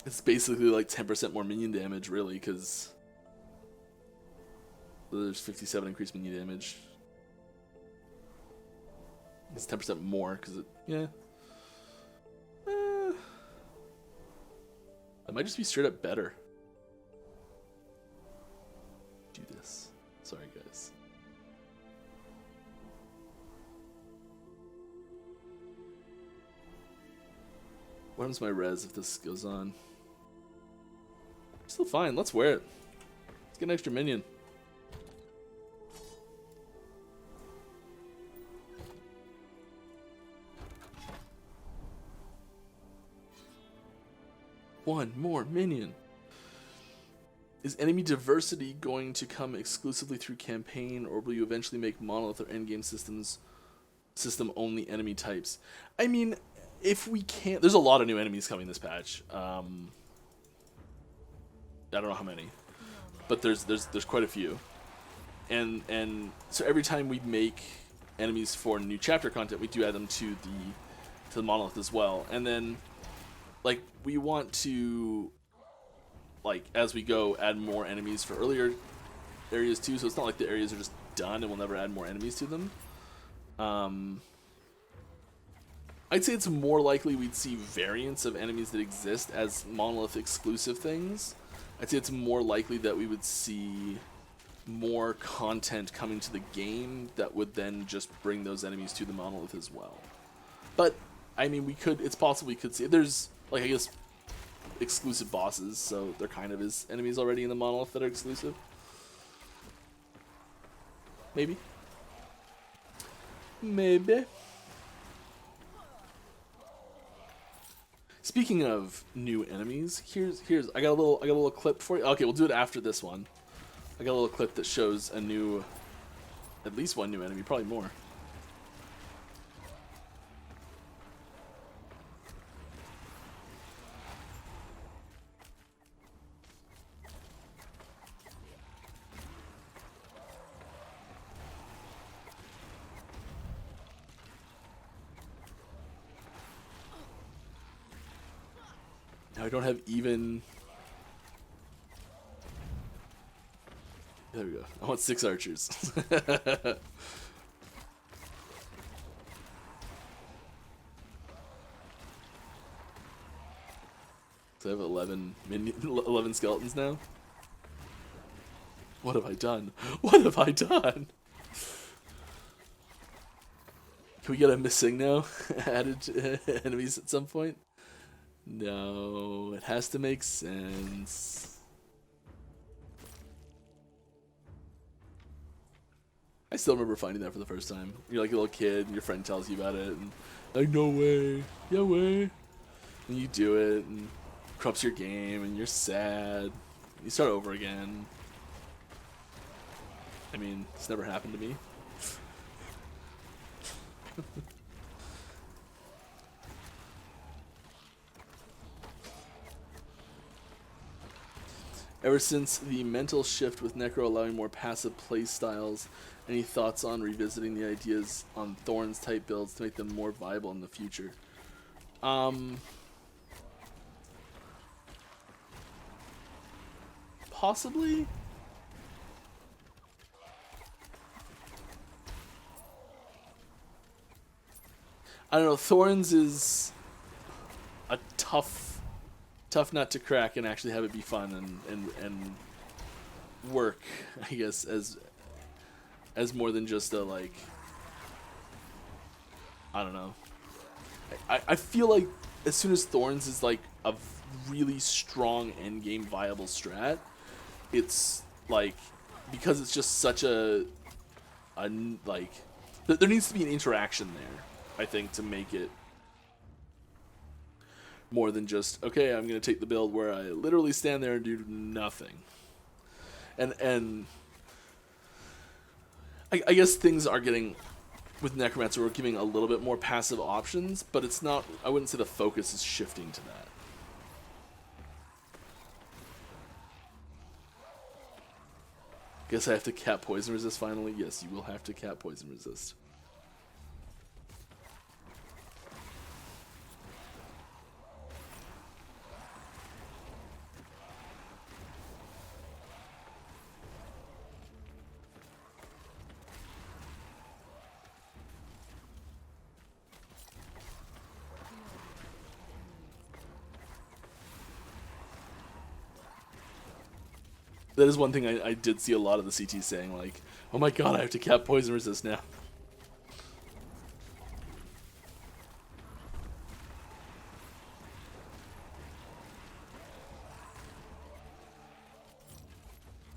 It's basically like 10% more minion damage, really, because there's 57 increased minion damage. It's 10% more, because it, yeah. It might just be straight up better. Do this. Sorry, guys. What happens to my res if this goes on? Still fine. Let's wear it. Let's get an extra minion. One more minion. Is enemy diversity going to come exclusively through campaign, or will you eventually make monolith or endgame system only enemy types? I mean, if we can't, there's a lot of new enemies coming this patch. I don't know how many, but there's quite a few. and so every time we make enemies for new chapter content, we do add them to the monolith as well. And then like we want to, like, as we go, add more enemies for earlier areas too, so it's not like the areas are just done and we'll never add more enemies to them. I'd say it's more likely we'd see variants of enemies that exist as monolith exclusive things. I'd say it's more likely that we would see more content coming to the game that would then just bring those enemies to the monolith as well. But I mean, it's possible we could see, there's like, I guess, exclusive bosses, so there kind of is enemies already in the monolith that are exclusive. Maybe. Speaking of new enemies, here's I got a little clip for you. Okay, we'll do it after this one. I got a little clip that shows at least one new enemy, probably more. Now I don't have even... There we go. I want 6 archers. So I have 11 skeletons now. What have I done? What have I done? Can we get a missing now added to enemies at some point? No, it has to make sense. I still remember finding that for the first time. You're like a little kid, and your friend tells you about it, and like, no way, yeah way. And you do it, and it corrupts your game, and you're sad. You start over again. I mean, it's never happened to me. Ever since the mental shift with Necro allowing more passive play styles, any thoughts on revisiting the ideas on Thorns type builds to make them more viable in the future? Possibly. I don't know. Thorns is a tough nut to crack and actually have it be fun and work, I guess, as more than just a, like, I don't know. I feel like as soon as Thorns is like a really strong endgame viable strat, it's like, because it's just such a like, there needs to be an interaction there, I think, to make it more than just, okay, I'm going to take the build where I literally stand there and do nothing. And I guess things are getting, with Necromancer, we're giving a little bit more passive options, but it's not, I wouldn't say the focus is shifting to that. Guess I have to cap poison resist finally? Yes, you will have to cap poison resist. That is one thing I did see a lot of the CT saying, like, oh my god, I have to cap poison resist now.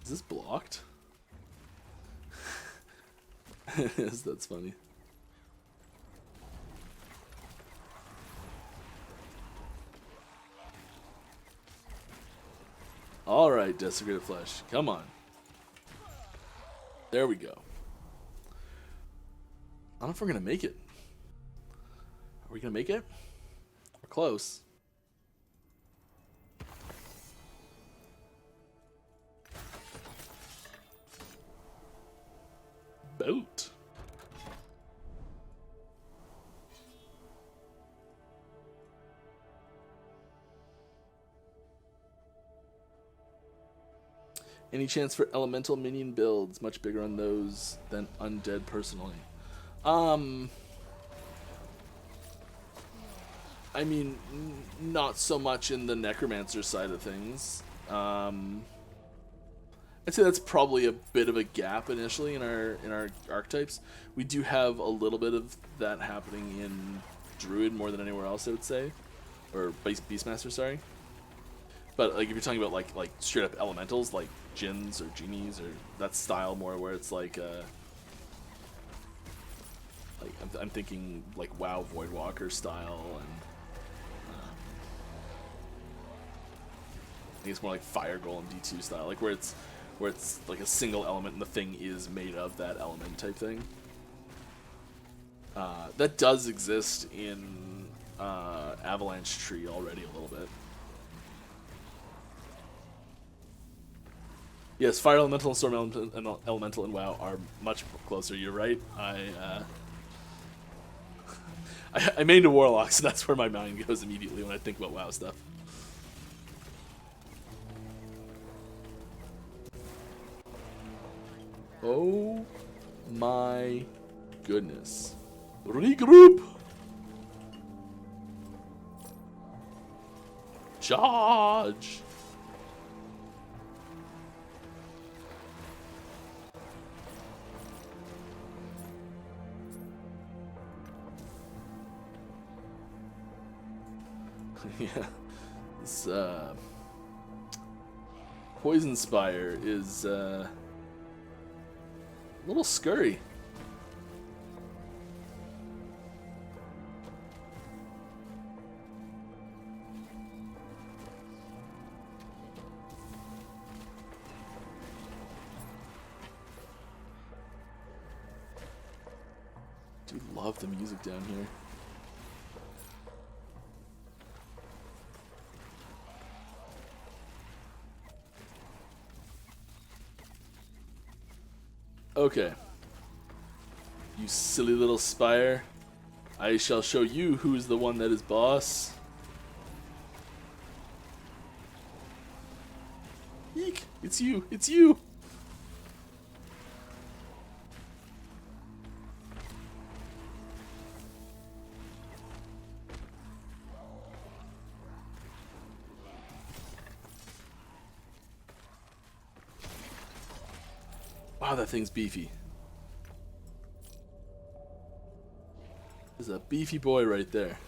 Is this blocked? That's funny. Alright, Desecrated Flesh. Come on. There we go. I don't know if we're going to make it. Are we going to make it? We're close. about. Any chance for elemental minion builds? Much bigger on those than undead personally. I mean, not so much in the Necromancer side of things. I'd say that's probably a bit of a gap initially in our archetypes. We do have a little bit of that happening in Druid more than anywhere else, I would say, or Beastmaster, sorry. But like if you're talking about like straight up elementals like Jinns or Genies or that style more where it's like I'm thinking like WoW Voidwalker style, and I think it's more like Fire Golem D2 style, like where it's like a single element and the thing is made of that element type thing. That does exist in Avalanche Tree already a little bit. Yes, Fire Elemental and Storm Elemental and WoW are much closer. You're right. I mained a Warlock, so that's where my mind goes immediately when I think about WoW stuff. Oh my goodness. Regroup! Charge! Yeah, this Poison Spire is a little scurry. Do love the music down here. Okay. You silly little spire. I shall show you who is the one that is boss. Eek! It's you! It's you! Wow, that thing's beefy. There's a beefy boy right there.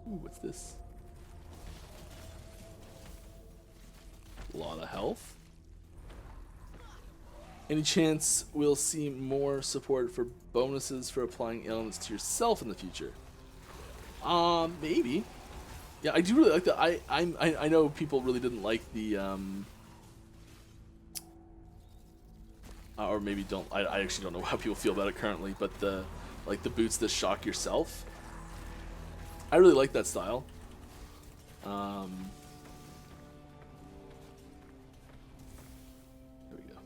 Ooh, what's this? A lot of health. Any chance we'll see more support for bonuses for applying ailments to yourself in the future? Maybe. Yeah, I do really like that. I know people really didn't like the or maybe don't. I actually don't know how people feel about it currently, but the boots that shock yourself. I really like that style. There we go.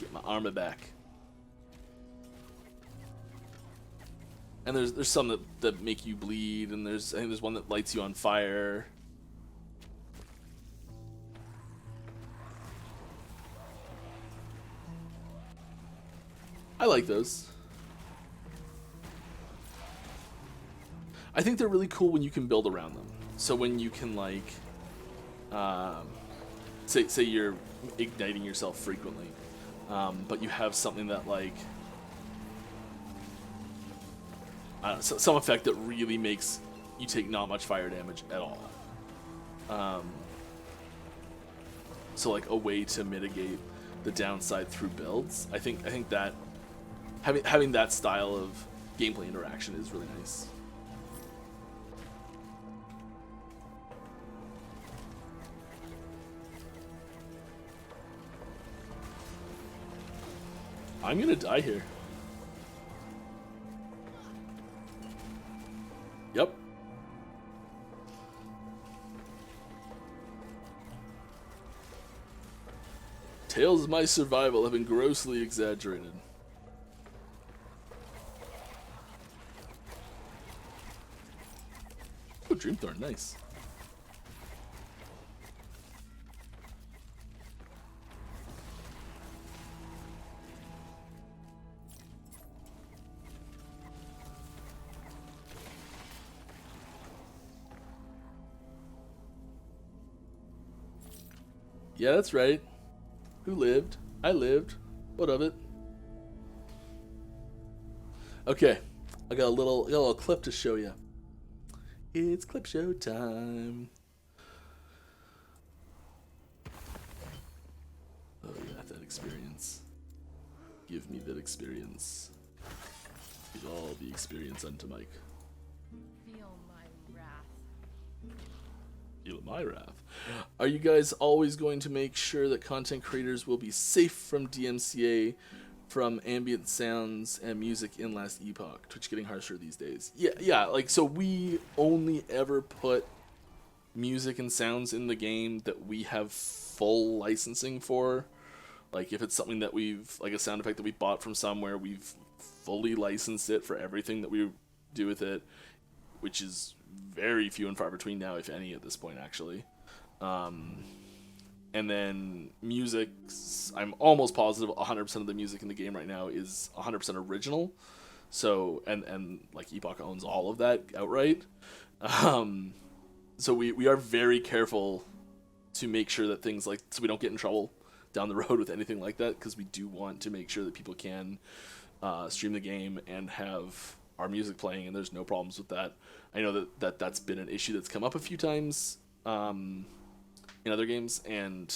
Get my armor back. And there's some that make you bleed, and I think there's one that lights you on fire. I like those. I think they're really cool when you can build around them. So when you can like, say you're igniting yourself frequently, but you have something that like, some effect that really makes you take not much fire damage at all. So like a way to mitigate the downside through builds. I think that having that style of gameplay interaction is really nice. I'm gonna die here. Yep. Tales of my survival have been grossly exaggerated. Oh, Dreamthorn, nice. Yeah, that's right. Who lived? I lived. What of it? Okay, I got a little clip to show you. It's clip show time. Oh yeah, that experience. Give me that experience. Give all the experience unto Mike. Feel my wrath. Feel my wrath. Are you guys always going to make sure that content creators will be safe from DMCA, from ambient sounds and music in last Epoch? Twitch getting harsher these days. Yeah, like, so we only ever put music and sounds in the game that we have full licensing for. Like, if it's something that we've, like a sound effect that we bought from somewhere, we've fully licensed it for everything that we do with it, which is very few and far between now, if any, at this point, actually. And then music, I'm almost positive 100% of the music in the game right now is 100% original. So, and like Epoch owns all of that outright. So we are very careful to make sure that things like, so we don't get in trouble down the road with anything like that, because we do want to make sure that people can stream the game and have our music playing, and there's no problems with that. I know that's been an issue that's come up a few times in other games, and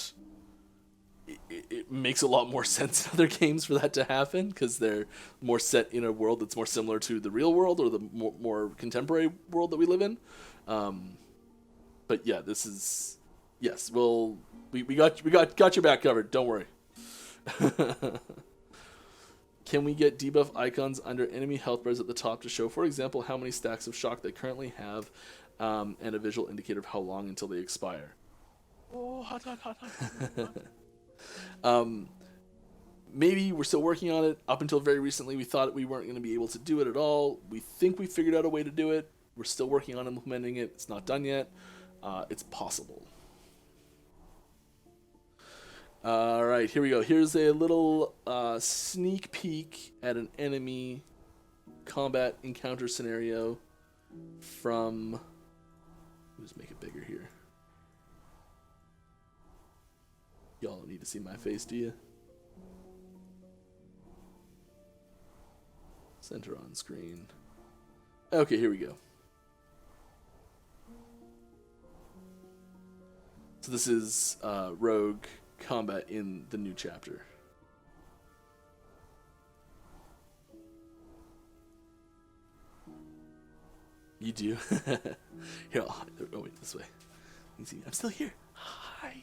it makes a lot more sense in other games for that to happen, because they're more set in a world that's more similar to the real world or the more contemporary world that we live in. But yeah, this is, yes, we got your back covered. Don't worry. Can we get debuff icons under enemy health bars at the top to show, for example, how many stacks of shock they currently have, and a visual indicator of how long until they expire? Oh, hot. Maybe we're still working on it. Up until very recently, we thought we weren't going to be able to do it at all. We think we figured out a way to do it. We're still working on implementing it. It's not done yet. It's possible. All right, here we go. Here's a little sneak peek at an enemy combat encounter scenario from... Let's make it bigger here. Y'all don't need to see my face, do you? Center on screen. Okay, here we go. So this is Rogue combat in the new chapter. You do? Here, oh wait, this way. You can see, I'm still here. Hi.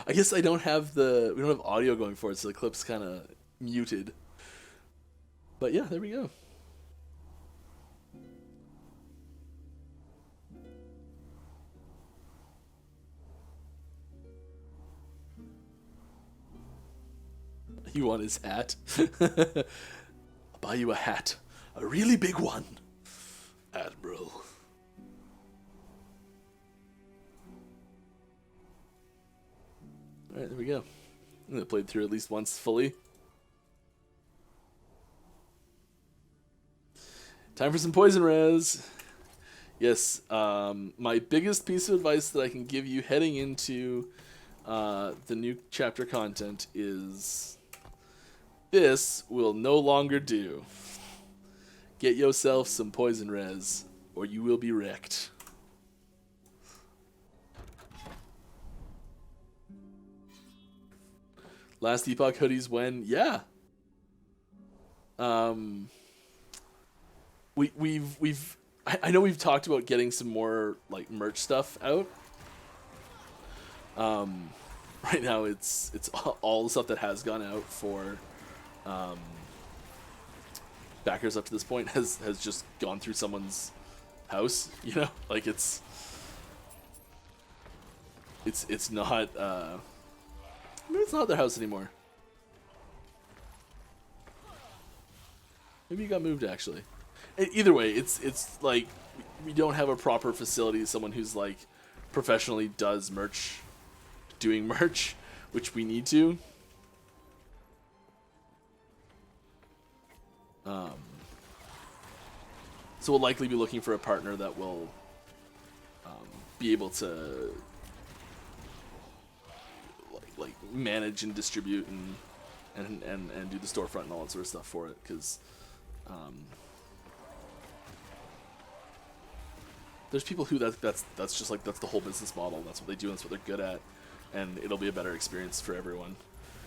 I guess I don't have we don't have audio going for it, so the clip's kind of muted. But yeah, there we go. You want his hat? I'll buy you a hat. A really big one. Admiral. Alright, there we go. I'm going to play it through at least once fully. Time for some poison res. Yes, my biggest piece of advice that I can give you heading into the new chapter content is this will no longer do. Get yourself some poison res, or you will be wrecked. Last Epoch hoodies when? Yeah. We've I know we've talked about getting some more like merch stuff out. Right now it's all the stuff that has gone out for backers up to this point has just gone through someone's house, you know? Like it's It's not maybe it's not their house anymore. Maybe you got moved actually. Either way, it's like we don't have a proper facility. Someone who's like professionally does merch, doing merch, which we need to. So we'll likely be looking for a partner that will be able to like manage and distribute and do the storefront and all that sort of stuff for it, because there's people who that's just like that's the whole business model. That's what they do. And that's what they're good at, and it'll be a better experience for everyone.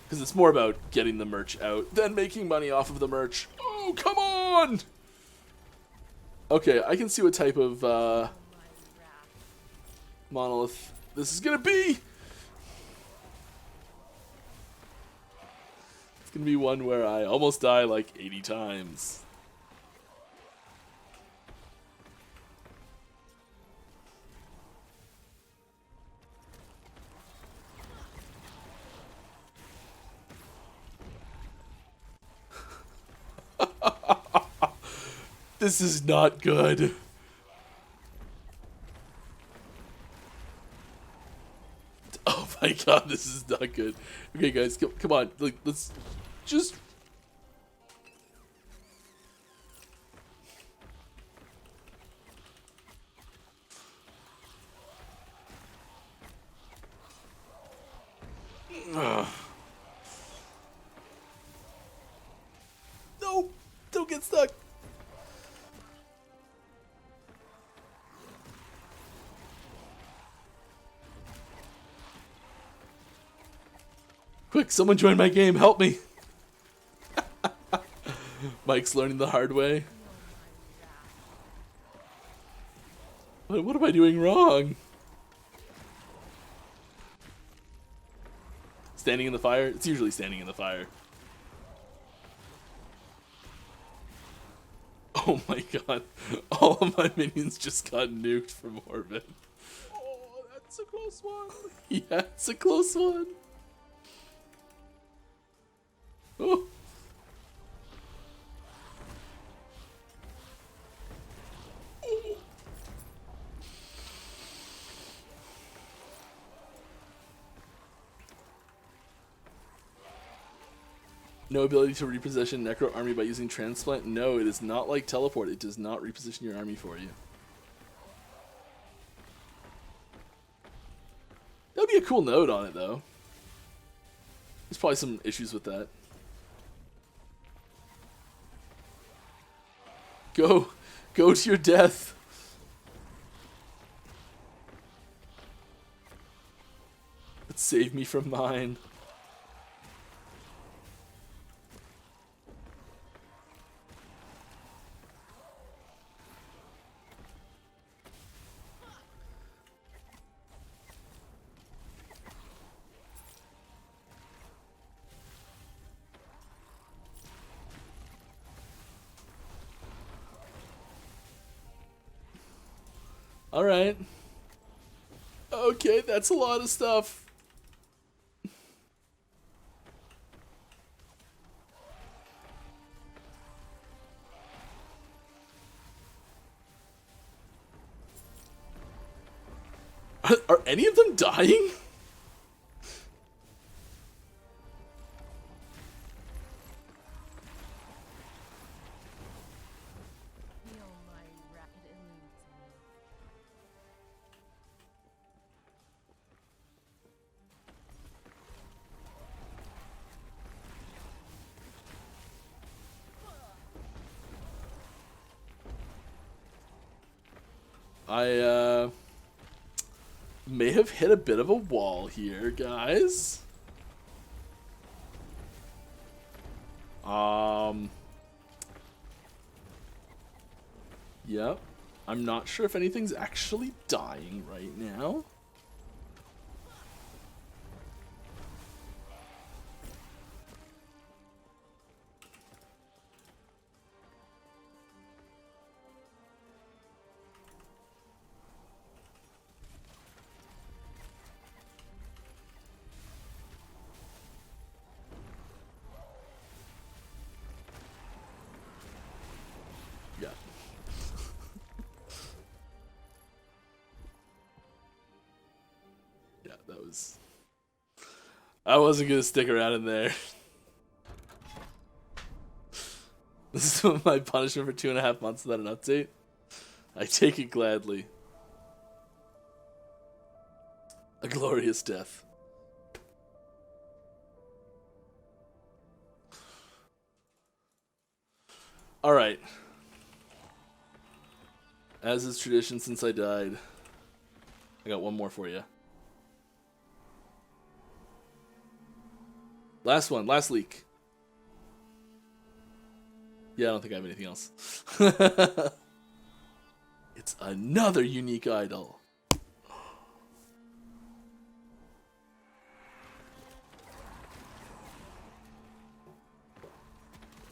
Because it's more about getting the merch out than making money off of the merch. Oh, come on! Okay, I can see what type of monolith this is gonna be. It's gonna be one where I almost die like 80 times. This is not good. Oh my god, this is not good. Okay, guys, come on. Like, let's just... Ugh. No! Don't get stuck! Quick, someone join my game, help me! Mike's learning the hard way. What am I doing wrong? Standing in the fire? It's usually standing in the fire. Oh my god. All of my minions just got nuked from orbit. Oh, that's a close one. Yeah, it's a close one. Oh. No ability to reposition Necro army by using transplant? No, it is not like teleport. It does not reposition your army for you. That would be a cool node on it, though. There's probably some issues with that. Go to your death. But save me from mine. Alright. Okay, that's a lot of stuff. Are any of them dying? I may have hit a bit of a wall here, guys. Yep. I'm not sure if anything's actually dying right now. I wasn't gonna stick around in there. This is my punishment for 2.5 months without an update. I take it gladly. A glorious death. Alright. As is tradition since I died, I got one more for you. Last one, last leak. Yeah, I don't think I have anything else. It's another unique idol.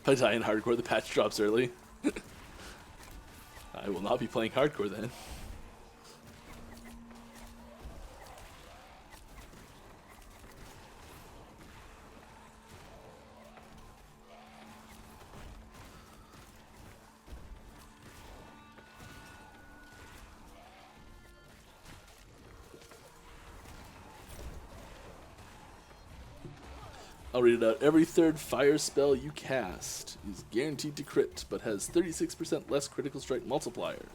If I die in hardcore, the patch drops early. I will not be playing hardcore then. I'll read it out. Every third fire spell you cast is guaranteed to crit, but has 36% less critical strike multiplier.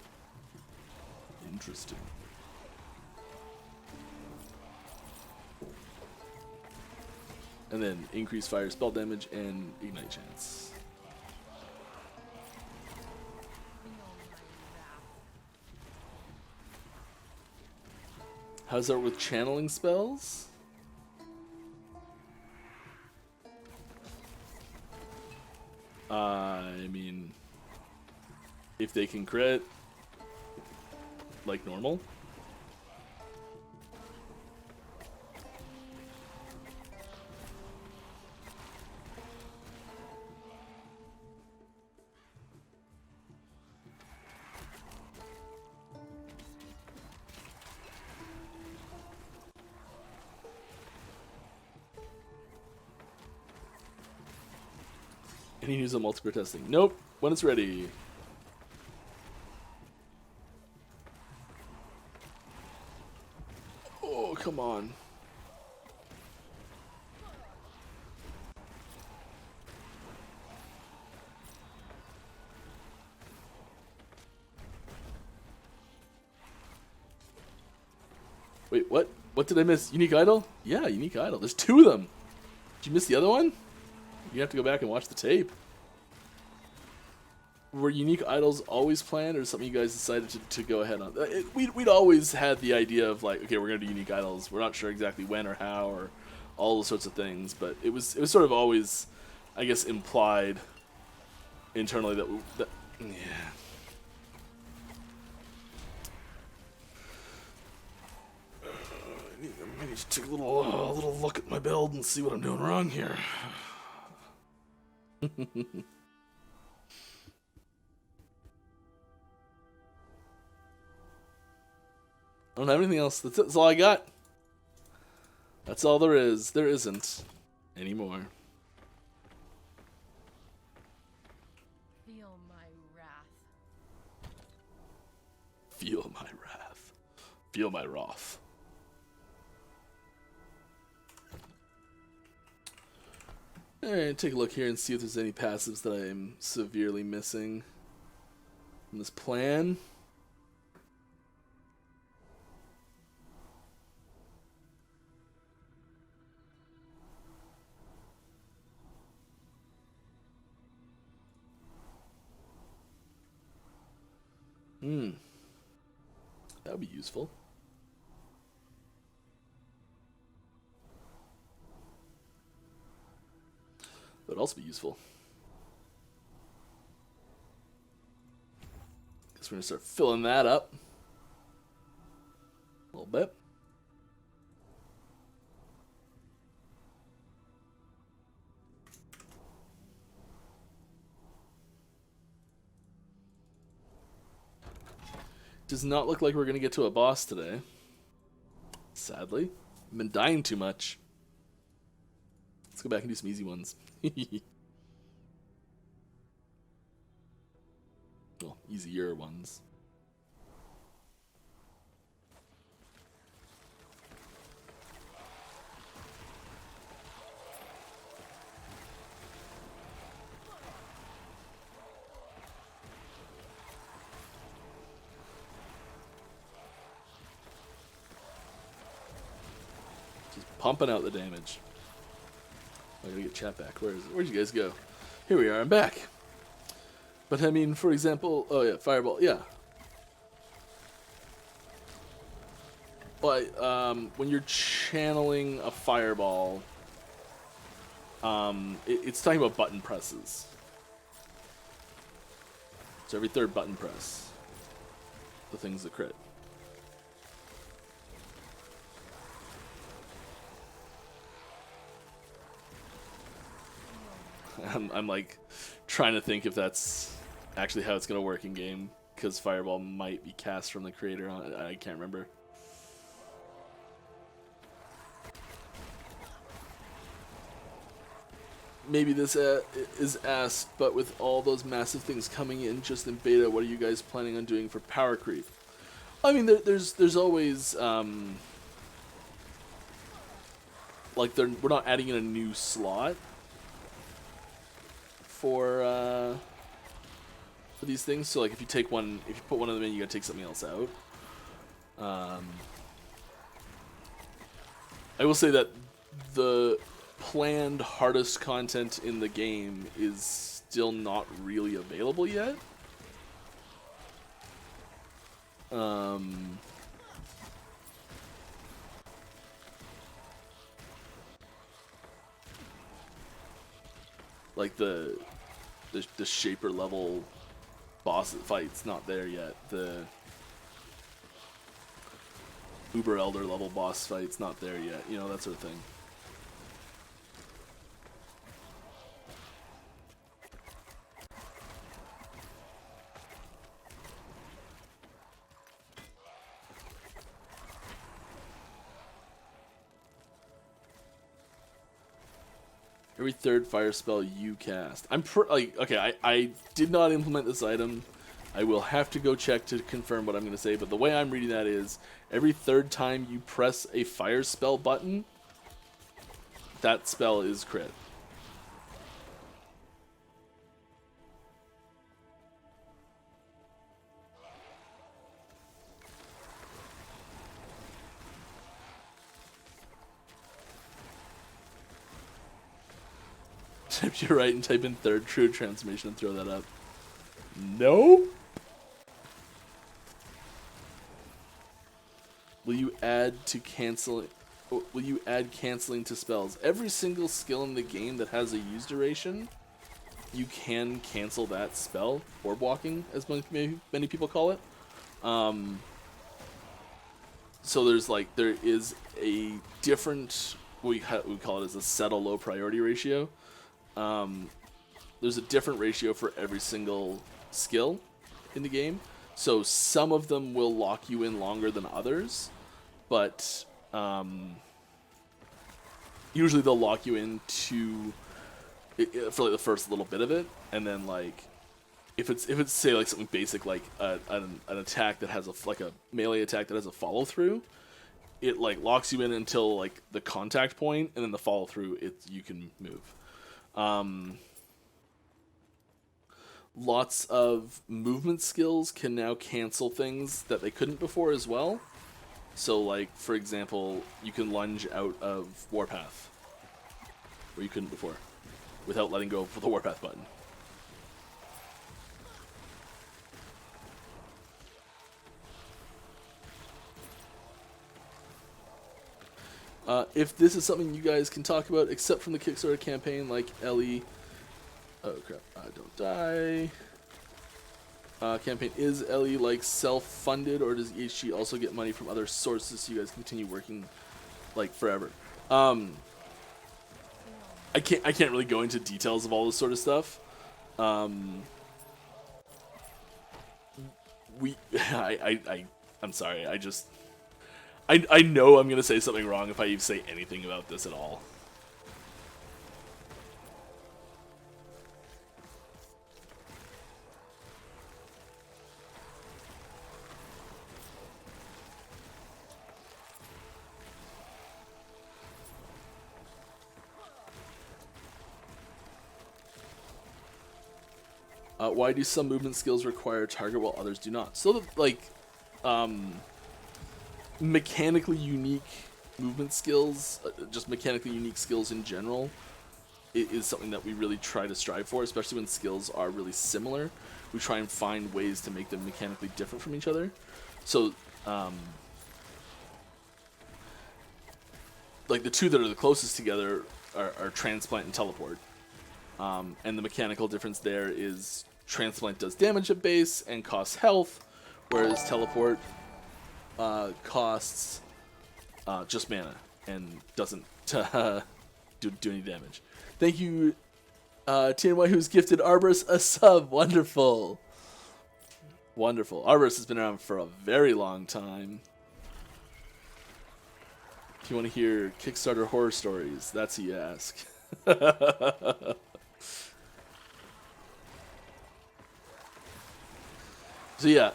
Interesting. And then increase fire spell damage and ignite chance. How's that with channeling spells? I mean, if they can crit, like normal. And he uses a multiplayer testing. Nope. When it's ready. Oh, come on. Wait, what? What did I miss? Unique idol? Yeah, unique idol. There's 2 of them. Did you miss the other one? You have to go back and watch the tape. Were unique idols always planned, or something you guys decided to go ahead on? We'd always had the idea of like, okay, we're gonna do unique idols. We're not sure exactly when or how or all those sorts of things, but it was sort of always, I guess, implied internally that yeah. I need to take a little look at my build and see what I'm doing wrong here. I don't have anything else. That's all I got. That's all there is. There isn't anymore. Feel my wrath. Feel my wrath. Feel my wrath. Alright, take a look here and see if there's any passives that I'm severely missing in this plan. That would be useful. That would also be useful. Guess we're gonna start filling that up a little bit. Does not look like we're gonna get to a boss today. Sadly. I've been dying too much. Let's go back and do some easy ones. Well, easier ones. pumping out the damage. I gotta get chat back. Where'd you guys go? Here we are. I'm back. But I mean, for example, oh yeah, fireball. Yeah. But when you're channeling a fireball, it's talking about button presses. So every third button press, the thing's the crit. I'm like trying to think if that's actually how it's gonna work in game, because fireball might be cast from the creator. I can't remember. Maybe this is asked, but with all those massive things coming in just in beta, what are you guys planning on doing for power creep? I mean, there's always like we're not adding in a new slot for these things. So like if you put one of them in, you gotta take something else out. I will say that the planned hardest content in the game is still not really available yet. Like the shaper level boss fight's not there yet. The Uber Elder level boss fight's not there yet. You know, that sort of thing. Every third fire spell you cast. Okay, I did not implement this item. I will have to go check to confirm what I'm going to say, but the way I'm reading that is every third time you press a fire spell button, that spell is crit. Type you're right and type in third true transformation and throw that up. No? Will you add canceling to spells? Every single skill in the game that has a use duration, you can cancel that spell, or blocking, as many people call it. So there is a different, we call it as a set a low priority ratio. There's a different ratio for every single skill in the game. So some of them will lock you in longer than others, but usually they'll lock you in for like the first little bit of it, and then like if it's say like something basic like an attack that has a melee attack that has a follow through, it like locks you in until like the contact point, and then the follow through you can move. Lots of movement skills can now cancel things that they couldn't before as well. So, like, for example, you can lunge out of Warpath, where you couldn't before, without letting go of the Warpath button. If this is something you guys can talk about, except from the Kickstarter campaign, like Ellie... Oh crap, don't die. Campaign, is Ellie like self-funded, or does EHG also get money from other sources so you guys continue working like forever? I can't really go into details of all this sort of stuff. I'm sorry, I know I'm gonna say something wrong if I even say anything about this at all. Why do some movement skills require target while others do not? So that, like, mechanically unique movement skills, just mechanically unique skills in general, is something that we really try to strive for, especially when skills are really similar. We try and find ways to make them mechanically different from each other. So, like the two that are the closest together are transplant and teleport. And the mechanical difference there is transplant does damage at base and costs health, whereas teleport costs just mana and doesn't do any damage. Thank you, TNY, who's gifted Arborus a sub. Wonderful. Wonderful. Arborus has been around for a very long time. If you want to hear Kickstarter horror stories, that's who you ask. So yeah,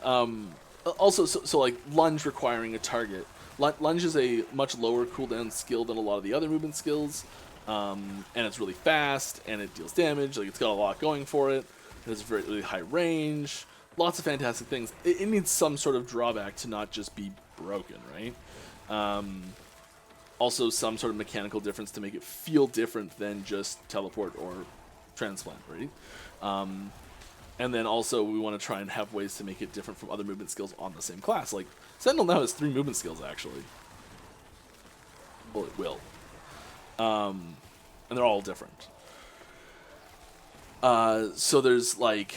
also, so like lunge requiring a target. Lunge is a much lower cooldown skill than a lot of the other movement skills, and it's really fast, and it deals damage. Like, it's got a lot going for it. It has very really high range. Lots of fantastic things. It needs some sort of drawback to not just be broken, right? Also, some sort of mechanical difference to make it feel different than just teleport or transplant, right? And then also we want to try and have ways to make it different from other movement skills on the same class. Like, Sentinel now has 3 movement skills, actually. Well, it will. And they're all different. So there's, like...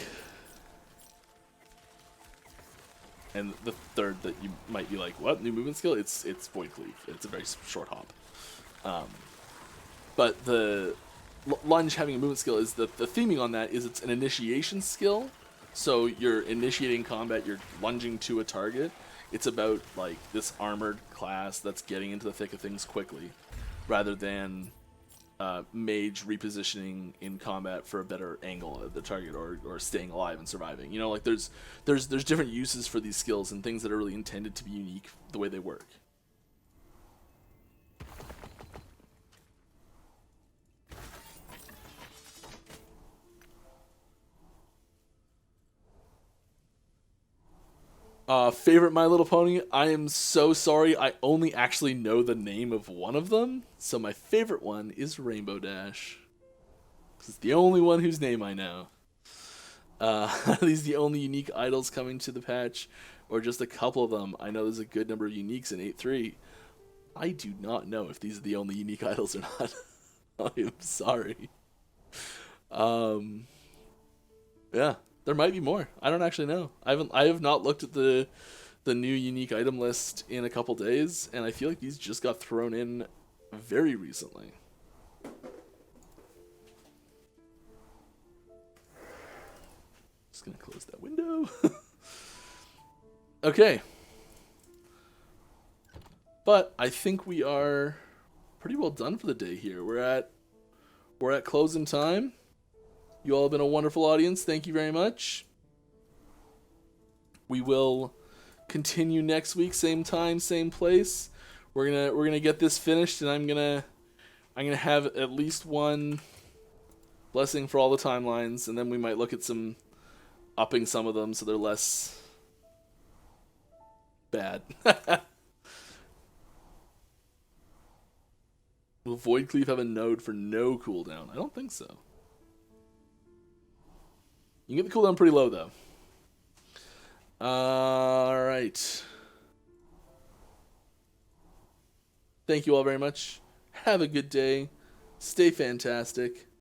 And the third that you might be like, what? New movement skill? It's Void Cleave. It's a very short hop. But the... Lunge having a movement skill is the theming on that is it's an initiation skill. So you're initiating combat, you're lunging to a target. It's about like this armored class that's getting into the thick of things quickly, rather than mage repositioning in combat for a better angle at the target or staying alive and surviving. You know, like there's different uses for these skills and things that are really intended to be unique the way they work. Favorite My Little Pony? I am so sorry. I only actually know the name of one of them. So my favorite one is Rainbow Dash. It's the only one whose name I know. Are these the only unique idols coming to the patch? Or just a couple of them? I know there's a good number of uniques in 8.3. I do not know if these are the only unique idols or not. I am sorry. Yeah. There might be more. I don't actually know. I have not looked at the new unique item list in a couple days, and I feel like these just got thrown in very recently. Just gonna close that window. Okay. But I think we are pretty well done for the day here. We're at closing time. You all have been a wonderful audience. Thank you very much. We will continue next week, same time, same place. We're gonna get this finished, and I'm gonna have at least one blessing for all the timelines, and then we might look at upping some of them so they're less bad. Will Void Cleave have a node for no cooldown? I don't think so. You can get the cooldown pretty low, though. Alright. Thank you all very much. Have a good day. Stay fantastic.